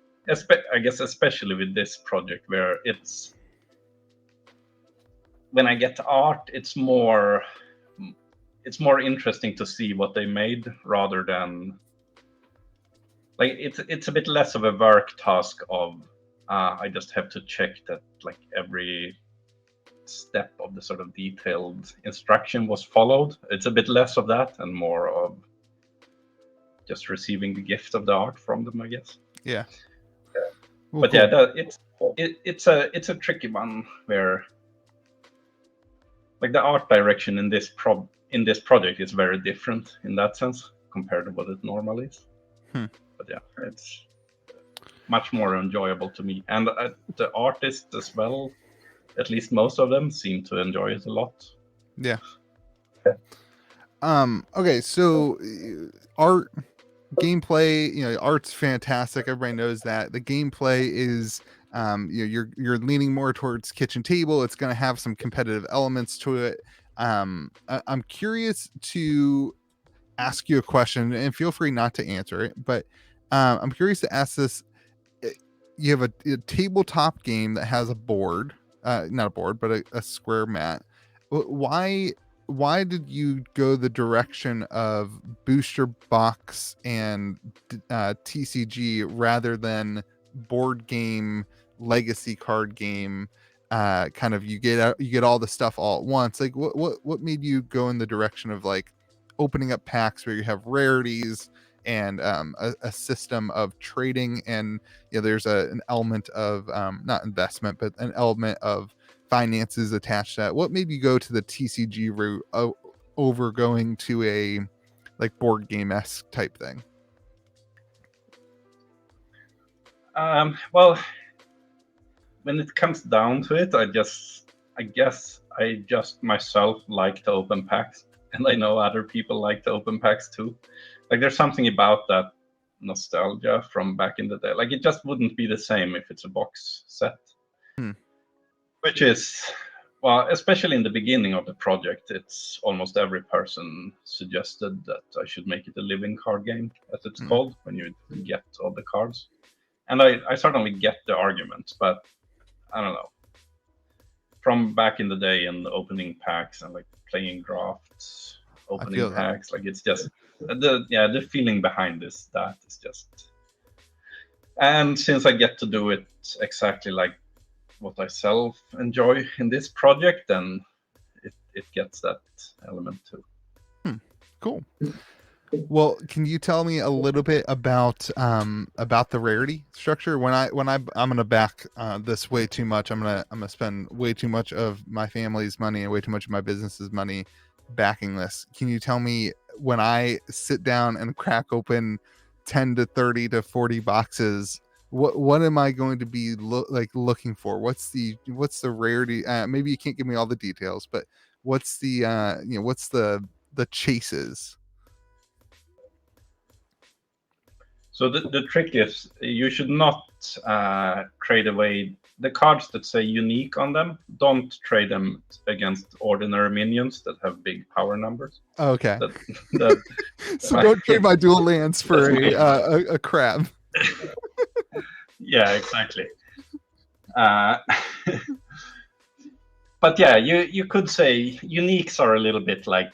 I guess especially with this project where when I get art, it's more interesting to see what they made rather than like it's a bit less of a work task of I just have to check that like every step of the sort of detailed instruction was followed. It's a bit less of that and more of just receiving the gift of the art from them, I guess. Yeah. Well, But cool. yeah, it's a tricky one where like the art direction in this project is very different in that sense compared to what it normally is. But yeah, it's much more enjoyable to me, and the artists as well, at least most of them, seem to enjoy it a lot. Yeah. Okay, so art, gameplay, art's fantastic. Everybody knows that. The gameplay is you're leaning more towards kitchen table. It's going to have some competitive elements to it. I'm curious to ask you a question, and feel free not to answer it, but I'm curious to ask this. You have a tabletop game that has a board, not a board, but a square mat. Why did you go the direction of booster box and TCG rather than board game, legacy card game? Kind of you get all the stuff all at once. Like what made you go in the direction of like opening up packs where you have rarities and a system of trading, and there's an element of not investment but an element of finances attached to that? What made you go to the TCG route over going to a like board game-esque type thing? Well, when it comes down to it, I guess I just myself like to open packs, and I know other people like to open packs too. Like there's something about that nostalgia from back in the day. Like it just wouldn't be the same if it's a box set. Which is, well, especially in the beginning of the project, it's almost every person suggested that I should make it a living card game, as it's called, when you get all the cards. And I certainly get the argument, but I don't know. From back in the day and opening packs and like playing drafts, opening packs, like it's just the feeling behind that is just. And since I get to do it exactly like what I self enjoy in this project, then it gets that element too. Cool. Well, can you tell me a little bit about the rarity structure? I'm gonna back this way too much. I'm gonna spend way too much of my family's money and way too much of my business's money backing this. Can you tell me, when I sit down and crack open 10 to 30 to 40 boxes, what am I going to be looking for? What's the rarity? Maybe you can't give me all the details, but what's the what's the chases? So the trick is you should not trade away the cards that say unique on them. Don't trade them against ordinary minions that have big power numbers. Okay. So don't trade my dual lands for a crab. Yeah, exactly. But yeah, you could say uniques are a little bit like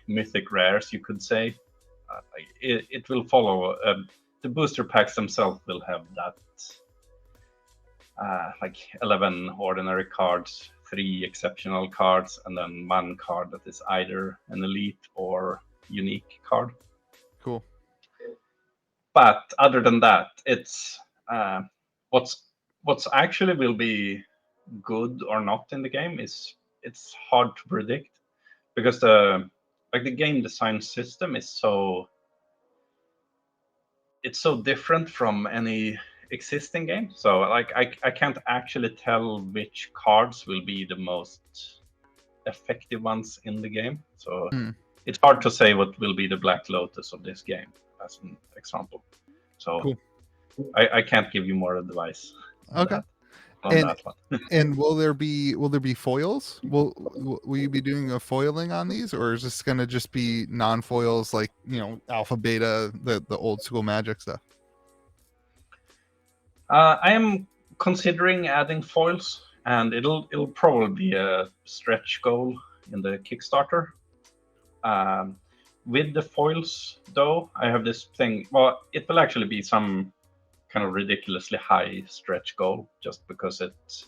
mythic rares, you could say. It will follow the booster packs themselves will have that like 11 ordinary cards, 3 exceptional cards, and then 1 card that is either an elite or unique card. Cool. But other than that, it's what's actually will be good or not in the game it's hard to predict, because the game design system is so different from any existing game. So like I can't actually tell which cards will be the most effective ones in the game. So it's hard to say what will be the Black Lotus of this game, as an example. So cool. I can't give you more advice. Okay. on And that one. and will there be foils? Will you be doing a foiling on these, or is this going to just be non-foils, like, you know, alpha beta, the old school Magic stuff? I am considering adding foils, and it'll probably be a stretch goal in the Kickstarter. With the foils, though, I have this thing. Well, it will actually be some kind of ridiculously high stretch goal, just because it's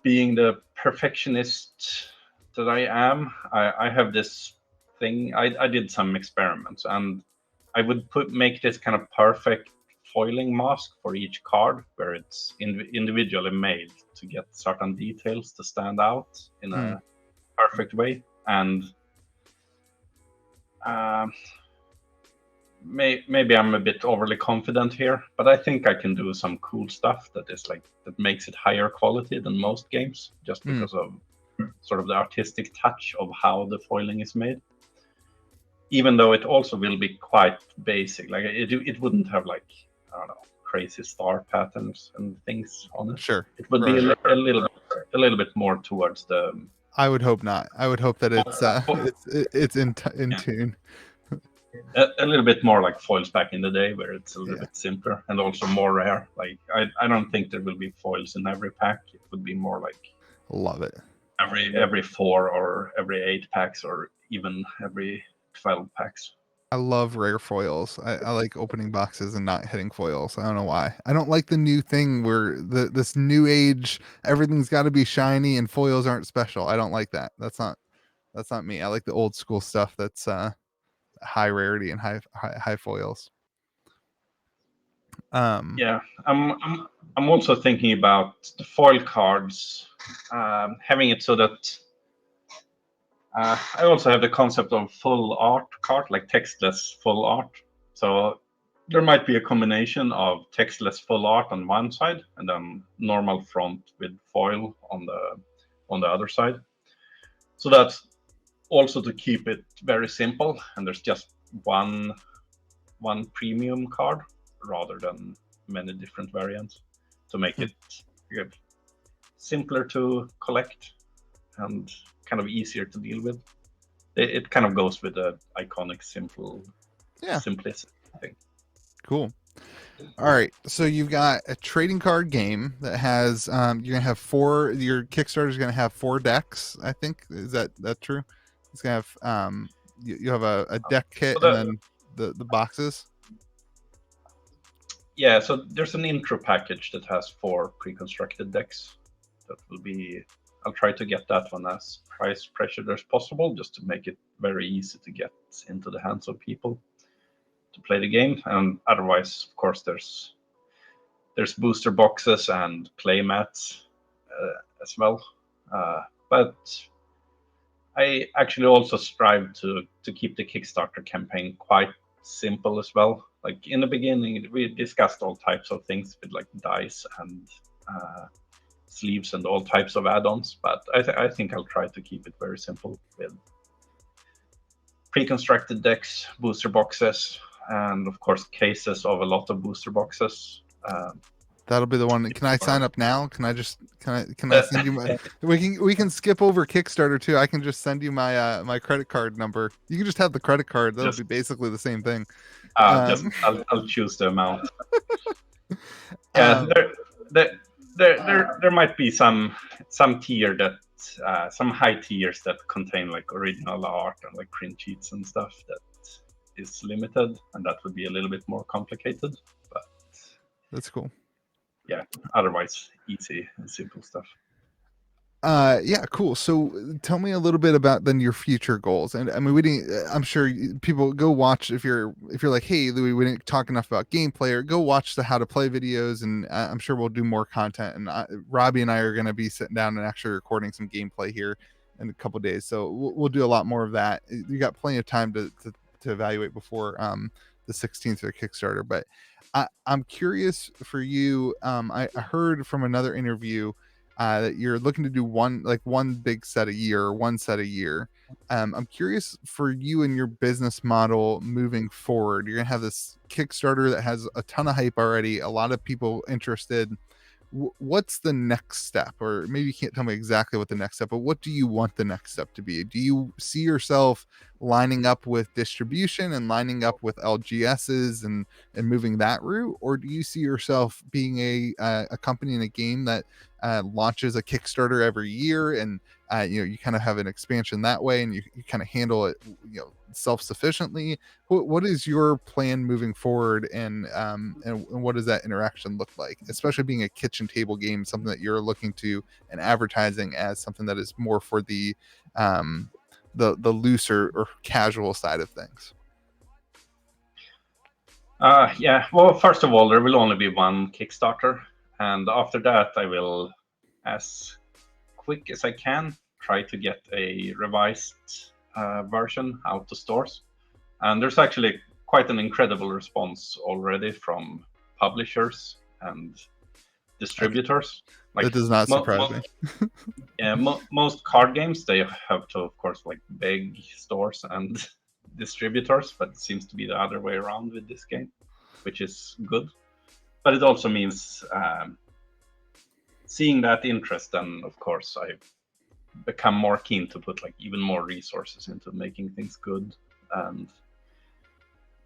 being the perfectionist that I am. I have this thing. I did some experiments, and I would make this kind of perfect foiling mask for each card, where it's individually made to get certain details to stand out in a perfect way. And maybe I'm a bit overly confident here, but I think I can do some cool stuff that makes it higher quality than most games, just because of sort of the artistic touch of how the foiling is made. Even though it also will be quite basic, like it wouldn't have, like, I don't know, crazy star patterns and things on it. Sure. It would be a little bit more towards the. I would hope not. I would hope that it's in tune. A little bit more like foils back in the day, where it's a little bit simpler and also more rare. Like I don't think there will be foils in every pack. It would be more like, love it, every 4 or every 8 packs, or even every 12 packs. I love rare foils. I like opening boxes and not hitting foils. I don't know why. I don't like the new thing where this new age, everything's got to be shiny and foils aren't special. I don't like that. That's not me. I like the old school stuff that's high rarity and high foils. Yeah, I'm also thinking about the foil cards, having it so that I also have the concept of full art card, like textless full art. So there might be a combination of textless full art on one side, and then normal front with foil on the other side. So that's also to keep it very simple, and there's just one premium card rather than many different variants, to make it simpler to collect and kind of easier to deal with. It kind of goes with the iconic simplicity thing. Cool. All right, so you've got a trading card game that has you're gonna have your Kickstarter is gonna have 4 decks, I think. Is that true? It's gonna have you have a deck kit, and then the boxes. Yeah, so there's an intro package that has 4 pre-constructed decks. That will be, I'll try to get that one as price pressured as possible, just to make it very easy to get into the hands of people to play the game. And otherwise, of course, there's booster boxes and play mats as well. But I actually also strive to keep the Kickstarter campaign quite simple as well. Like in the beginning, we discussed all types of things with like dice and sleeves and all types of add-ons, but I think I'll try to keep it very simple with pre-constructed decks, booster boxes, and of course cases of a lot of booster boxes. That'll be the one. Can I sign up now? Can I send you my? We can skip over Kickstarter too. I can just send you my my credit card number. You can just have the credit card. That'll be basically the same thing. I'll choose the amount. Yeah, there might be some tier that some high tiers that contain like original art and like print sheets and stuff that is limited, and that would be a little bit more complicated. But that's cool. Yeah, otherwise easy and simple stuff. Yeah, cool. So tell me a little bit about then your future goals. And I mean, I'm sure people go watch, if you're like, hey, Louis, we didn't talk enough about gameplay, or go watch the how to play videos, and I'm sure we'll do more content. And Robbie and I are going to be sitting down and actually recording some gameplay here in a couple days. So we'll do a lot more of that. You got plenty of time to evaluate before the 16th of Kickstarter. But I'm curious for you. I heard from another interview that you're looking to do one big set a year, or one set a year. I'm curious for you and your business model moving forward. You're gonna have this Kickstarter that has a ton of hype already, a lot of people interested. what's the next step? Or maybe you can't tell me exactly what the next step, but what do you want the next step to be? Do you see yourself lining up with distribution and lining up with LGSs and moving that route, or do you see yourself being a company in a game that launches a Kickstarter every year, and you kind of have an expansion that way, and you kind of handle it self-sufficiently? What is your plan moving forward, and what does that interaction look like, especially being a kitchen table game, something that you're looking to and advertising as something that is more for the looser or casual side of things? Yeah, well, first of all, there will only be one Kickstarter, and after that I will, as quick as I can, try to get a revised version out to stores. And there's actually quite an incredible response already from publishers and distributors. Like, that does not surprise me. Yeah, most card games, they have to, of course, like beg stores and distributors, but it seems to be the other way around with this game, which is good. But it also means seeing that interest, and of course I become more keen to put like even more resources into making things good and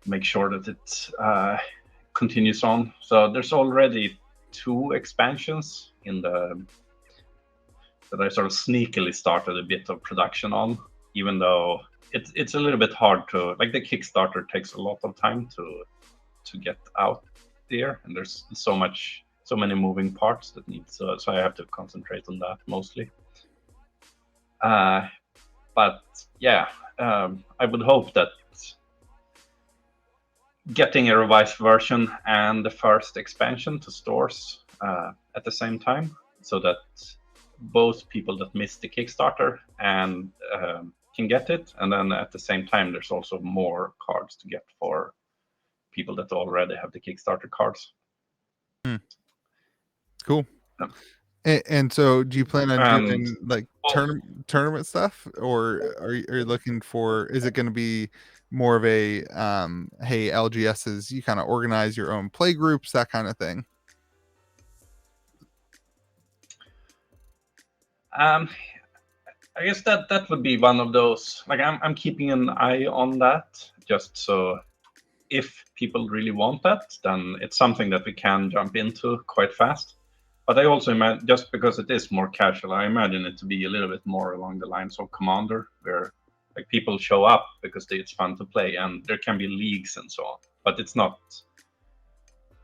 make sure that it continues on. So there's already 2 expansions in the that I sort of sneakily started a bit of production on, even though it's a little bit hard to, like, the Kickstarter takes a lot of time to get out there, and there's so many moving parts that need, so I have to concentrate on that mostly. But yeah, I would hope that getting a revised version and the first expansion to stores at the same time, so that both people that missed the Kickstarter and can get it, and then at the same time there's also more cards to get for people that already have the Kickstarter cards. Cool. And so do you plan on doing like tournament stuff, or are you looking for, is it going to be more of a hey, LGSs, you kind of organize your own play groups, that kind of thing? I guess that would be one of those, like, I'm keeping an eye on that, just so if people really want that, then it's something that we can jump into quite fast. But I also imagine, just because it is more casual, I imagine it to be a little bit more along the lines of Commander, where like people show up because it's fun to play, and there can be leagues and so on. But it's not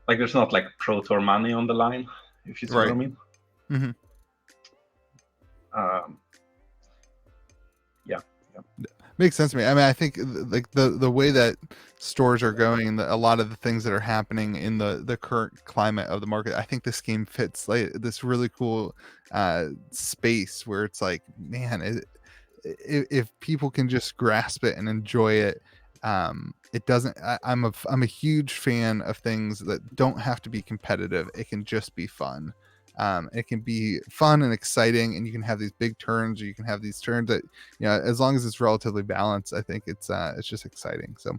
like, there's not like Pro Tour money on the line, if you see what I mean. Mm-hmm. Yeah. Makes sense to me. I mean, I think like the way that stores are going, and a lot of the things that are happening in the current climate of the market, I think this game fits like this really cool space where it's like, man, if people can just grasp it and enjoy it, it doesn't. I'm a huge fan of things that don't have to be competitive. It can just be fun. It can be fun and exciting, and you can have these big turns, or you can have these turns that, as long as it's relatively balanced, I think it's just exciting. So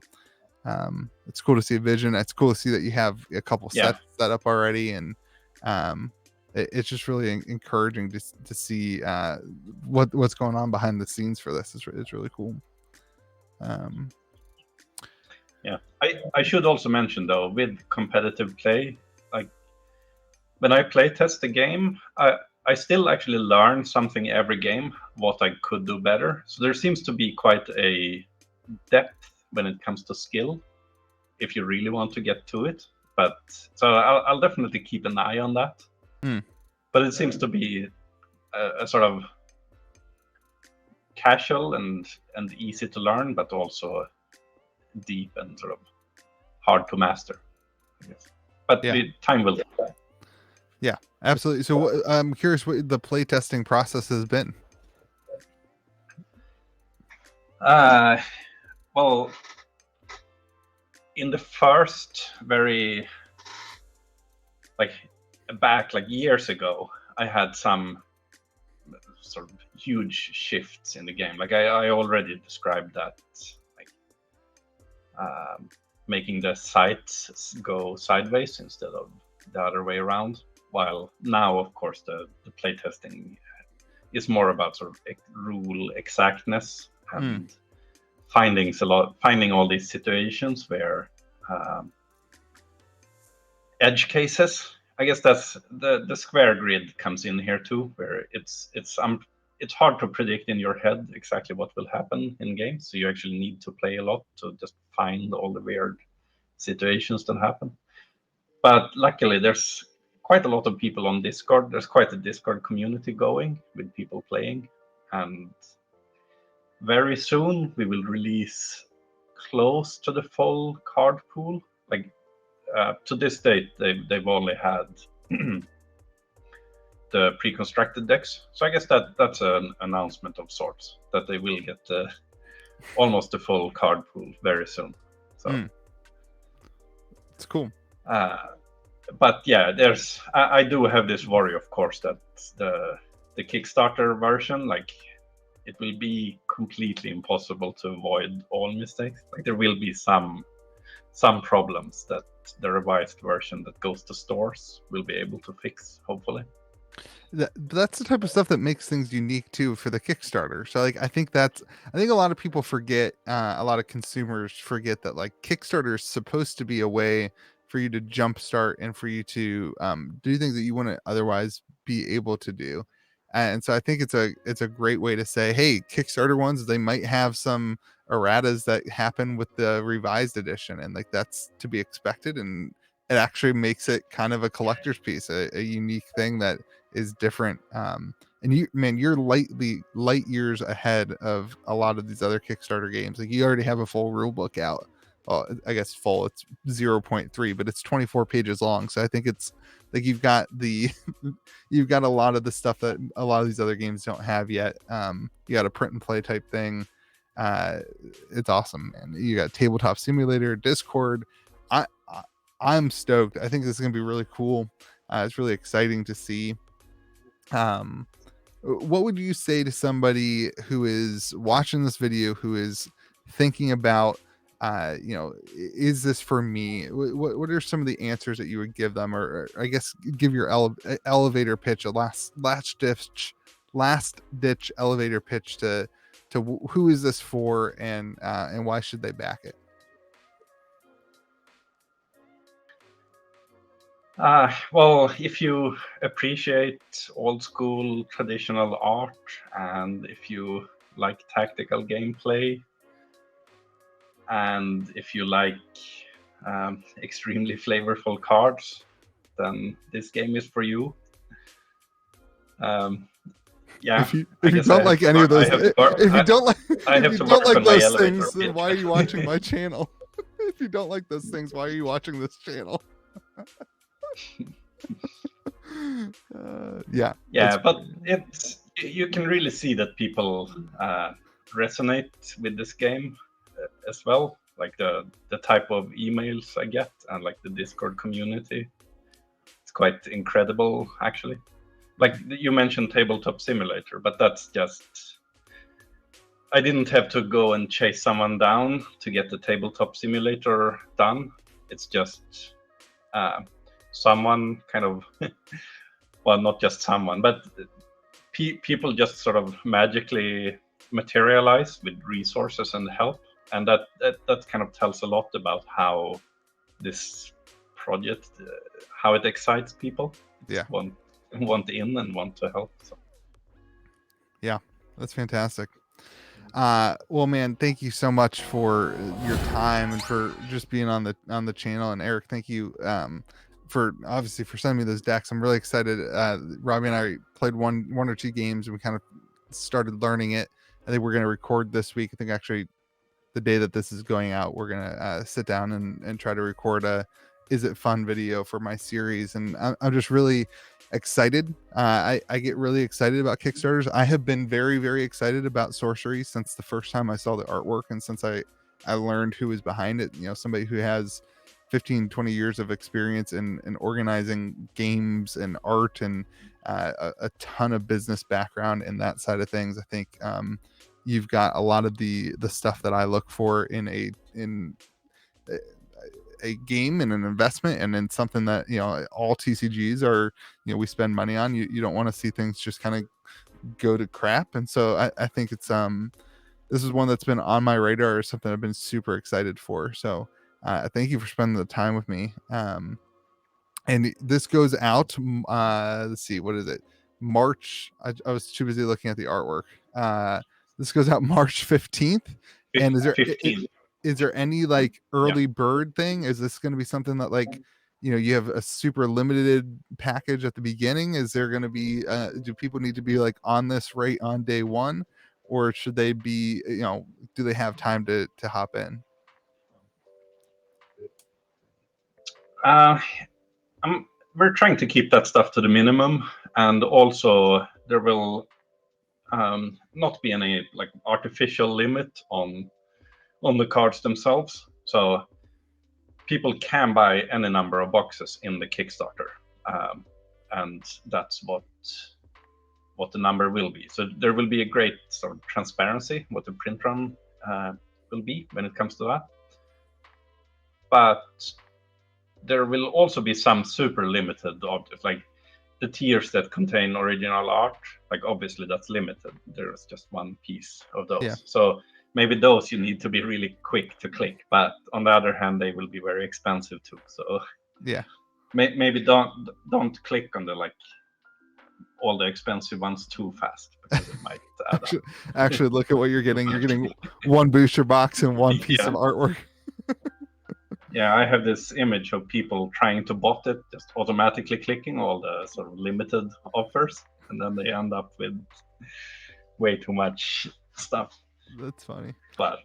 it's cool to see a vision. It's cool to see that you have a couple sets set up already, and it's just really encouraging to see what's going on behind the scenes for this. It's really cool. Yeah, I should also mention, though, with competitive play, like, when I play test the game, I still actually learn something every game, what I could do better. So there seems to be quite a depth when it comes to skill, if you really want to get to it. But so I'll definitely keep an eye on that. But it seems to be a sort of casual and easy to learn, but also deep and sort of hard to master, I guess. But time will tell. Yeah, absolutely. So I'm curious what the playtesting process has been. Well, in the first very, like, back like years ago, I had some sort of huge shifts in the game. Like, I already described that, like, making the sites go sideways instead of the other way around. while now, of course, the playtesting is more about sort of rule exactness and finding all these situations where edge cases. I guess that's the square grid comes in here too, where it's hard to predict in your head exactly what will happen in games. So you actually need to play a lot to just find all the weird situations that happen. But luckily, there's quite a lot of people on Discord. There's quite a Discord community going with people playing, and very soon we will release close to the full card pool. Like to this date, they've only had the pre-constructed decks. So I guess that's an announcement of sorts, that they will get almost the full card pool very soon. So it's cool. But yeah, I do have this worry, of course, that the Kickstarter version, like, it will be completely impossible to avoid all mistakes. Like, there will be some problems that the revised version that goes to stores will be able to fix, hopefully. That's the type of stuff that makes things unique too for the Kickstarter. So like I think a lot of people forget, a lot of consumers forget that like Kickstarter is supposed to be a way for you to jumpstart and for you to do things that you wouldn't otherwise be able to do. And so I think it's a great way to say, hey, Kickstarter ones, they might have some erratas that happen with the revised edition, and like that's to be expected, and it actually makes it kind of a collector's piece, a unique thing that is different. And you're light years ahead of a lot of these other Kickstarter games. Like, you already have a full rule book out. Well, I guess full, it's 0.3, but it's 24 pages long. So I think it's like you've got a lot of the stuff that a lot of these other games don't have yet. You got a print and play type thing. It's awesome, man. You got Tabletop Simulator, Discord. I'm stoked. I think this is gonna be really cool. It's really exciting to see. What would you say to somebody who is watching this video, who is thinking about, is this for me? What are some of the answers that you would give them, or I guess give your elevator pitch, a last ditch elevator pitch to who is this for, and why should they back it? Well, if you appreciate old school traditional art, and if you like tactical gameplay, and if you like extremely flavorful cards, then this game is for you. Yeah. If you don't like any of those, if you don't like those things, then why are you watching my channel? If you don't like those things, why are you watching this channel? Yeah, but you can really see that people resonate with this game as well, like the type of emails I get, and like the Discord community. It's quite incredible, actually. Like, you mentioned Tabletop Simulator, but that's just, I didn't have to go and chase someone down to get the Tabletop Simulator done. It's just someone kind of, well, not just someone, but people just sort of magically materialize with resources and help. And that kind of tells a lot about how this project, how it excites people. Yeah. Want in and want to help. So. Yeah, that's fantastic. Well, man, thank you so much for your time and for just being on the channel. And Erik, thank you for sending me those decks. I'm really excited. Robbie and I played one or two games, and we kind of started learning it. I think we're going to record this week. I think actually the day that this is going out, we're going to sit down and try to record a Is It Fun video for my series. And I'm just really excited. I get really excited about Kickstarters. I have been very, very excited about Sorcery since the first time I saw the artwork, and since I learned who was behind it. Somebody who has 15-20 years of experience in organizing games and art, and a ton of business background in that side of things. I think you've got a lot of the stuff that I look for in a game and an investment, and then something that, you know, all TCGs are, you know, we spend money on. You don't want to see things just kind of go to crap. And so I think it's this is one that's been on my radar, or something I've been super excited for. So thank you for spending the time with me. And this goes out, let's see, what is it, March, I was too busy looking at the artwork. This goes out March 15th. And is there 15. is there any like early bird thing? Is this going to be something that, like, you know, you have a super limited package at the beginning? Is there going to be do people need to be like on this rate on day one, or should they be, you know, do they have time to hop in? We're trying to keep that stuff to the minimum, and also there will not be any like artificial limit on the cards themselves. So people can buy any number of boxes in the Kickstarter, and that's what the number will be. So there will be a great sort of transparency what the print run will be when it comes to that. But there will also be some super limited objects, like the tiers that contain original art. Like obviously that's limited. There's just one piece of those. Yeah. So maybe those you need to be really quick to click. But on the other hand, they will be very expensive too. So yeah, maybe don't click on the like all the expensive ones too fast, because it might add up. Actually look at what you're getting. You're getting one booster box and one piece of artwork. Yeah, I have this image of people trying to bot it, just automatically clicking all the sort of limited offers, and then they end up with way too much stuff. That's funny. But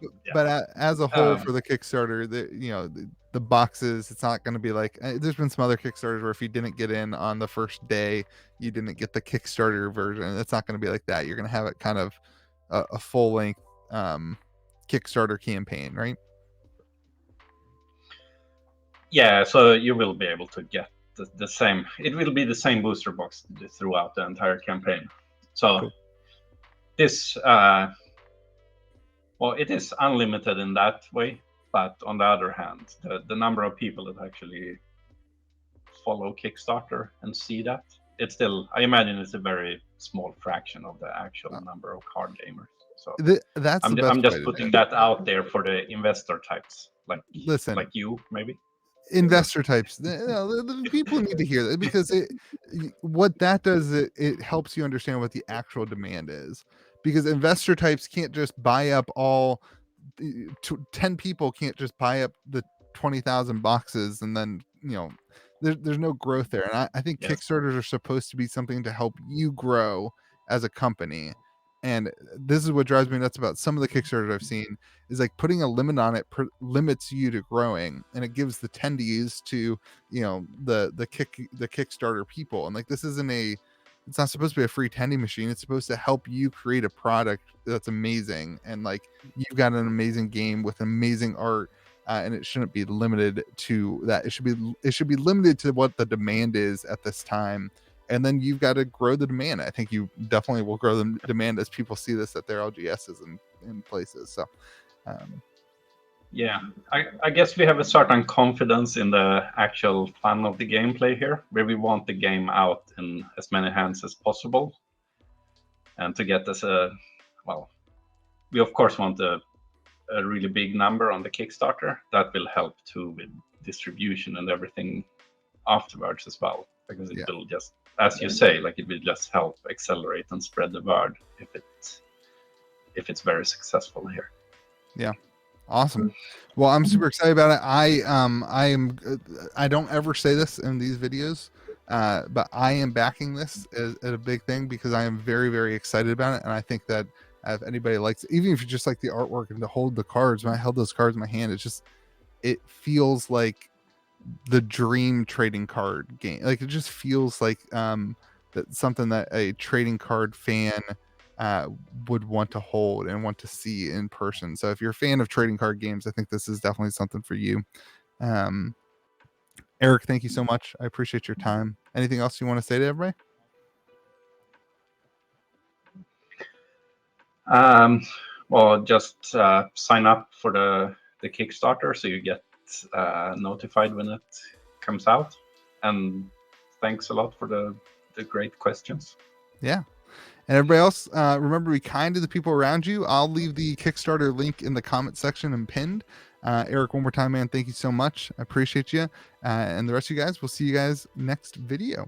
as a whole, for the Kickstarter, the boxes, it's not going to be like, there's been some other Kickstarters where if you didn't get in on the first day, you didn't get the Kickstarter version. It's not going to be like that. You're going to have it kind of a full length Kickstarter campaign, right? Yeah, so you will be able to get the same. It will be the same booster box throughout the entire campaign. So cool. This, well, it is unlimited in that way, but on the other hand, the number of people that actually follow Kickstarter and see that, it's still, I imagine it's a very small fraction of the actual number of card gamers. So I'm just putting that out there for the investor types, like you maybe. Investor types, the people need to hear that, because what that does, it helps you understand what the actual demand is, because investor types can't just buy up all 10 people can't just buy up the 20,000 boxes, and then, you know, there's no growth there. And I think Kickstarters are supposed to be something to help you grow as a company. And this is what drives me nuts about some of the Kickstarters I've seen, is like putting a limit on it limits you to growing, and it gives the tendies to, you know, the Kickstarter people. And like, this isn't it's not supposed to be a free tendy machine. It's supposed to help you create a product that's amazing. And like, you've got an amazing game with amazing art, and it shouldn't be limited to that. It should be limited to what the demand is at this time. And then you've got to grow the demand. I think you definitely will grow the demand as people see this at their LGSs and in places. So, yeah, I guess we have a certain confidence in the actual fun of the gameplay here, where we want the game out in as many hands as possible. And to get this, we of course want a really big number on the Kickstarter. That will help too with distribution and everything afterwards as well, because it will just, as you say, like, it will just help accelerate and spread the word if it's very successful here. Yeah. Awesome. Well, I'm super excited about it. I don't ever say this in these videos, but I am backing this as a big thing, because I am very, very excited about it. And I think that if anybody likes it, even if you just like the artwork and to hold the cards, when I held those cards in my hand, it feels like the dream trading card game. Like, it just feels like that something that a trading card fan would want to hold and want to see in person. So if you're a fan of trading card games, I think this is definitely something for you. Erik, thank you so much. I appreciate your time. Anything else you want to say to everybody? Well, just sign up for the Kickstarter, so you get notified when it comes out. And thanks a lot for the great questions. Yeah. And everybody else, remember, be kind to the people around you. I'll leave the Kickstarter link in the comment section and pinned. Erik, one more time, man, thank you so much. I appreciate you. And the rest of you guys, we'll see you guys next video.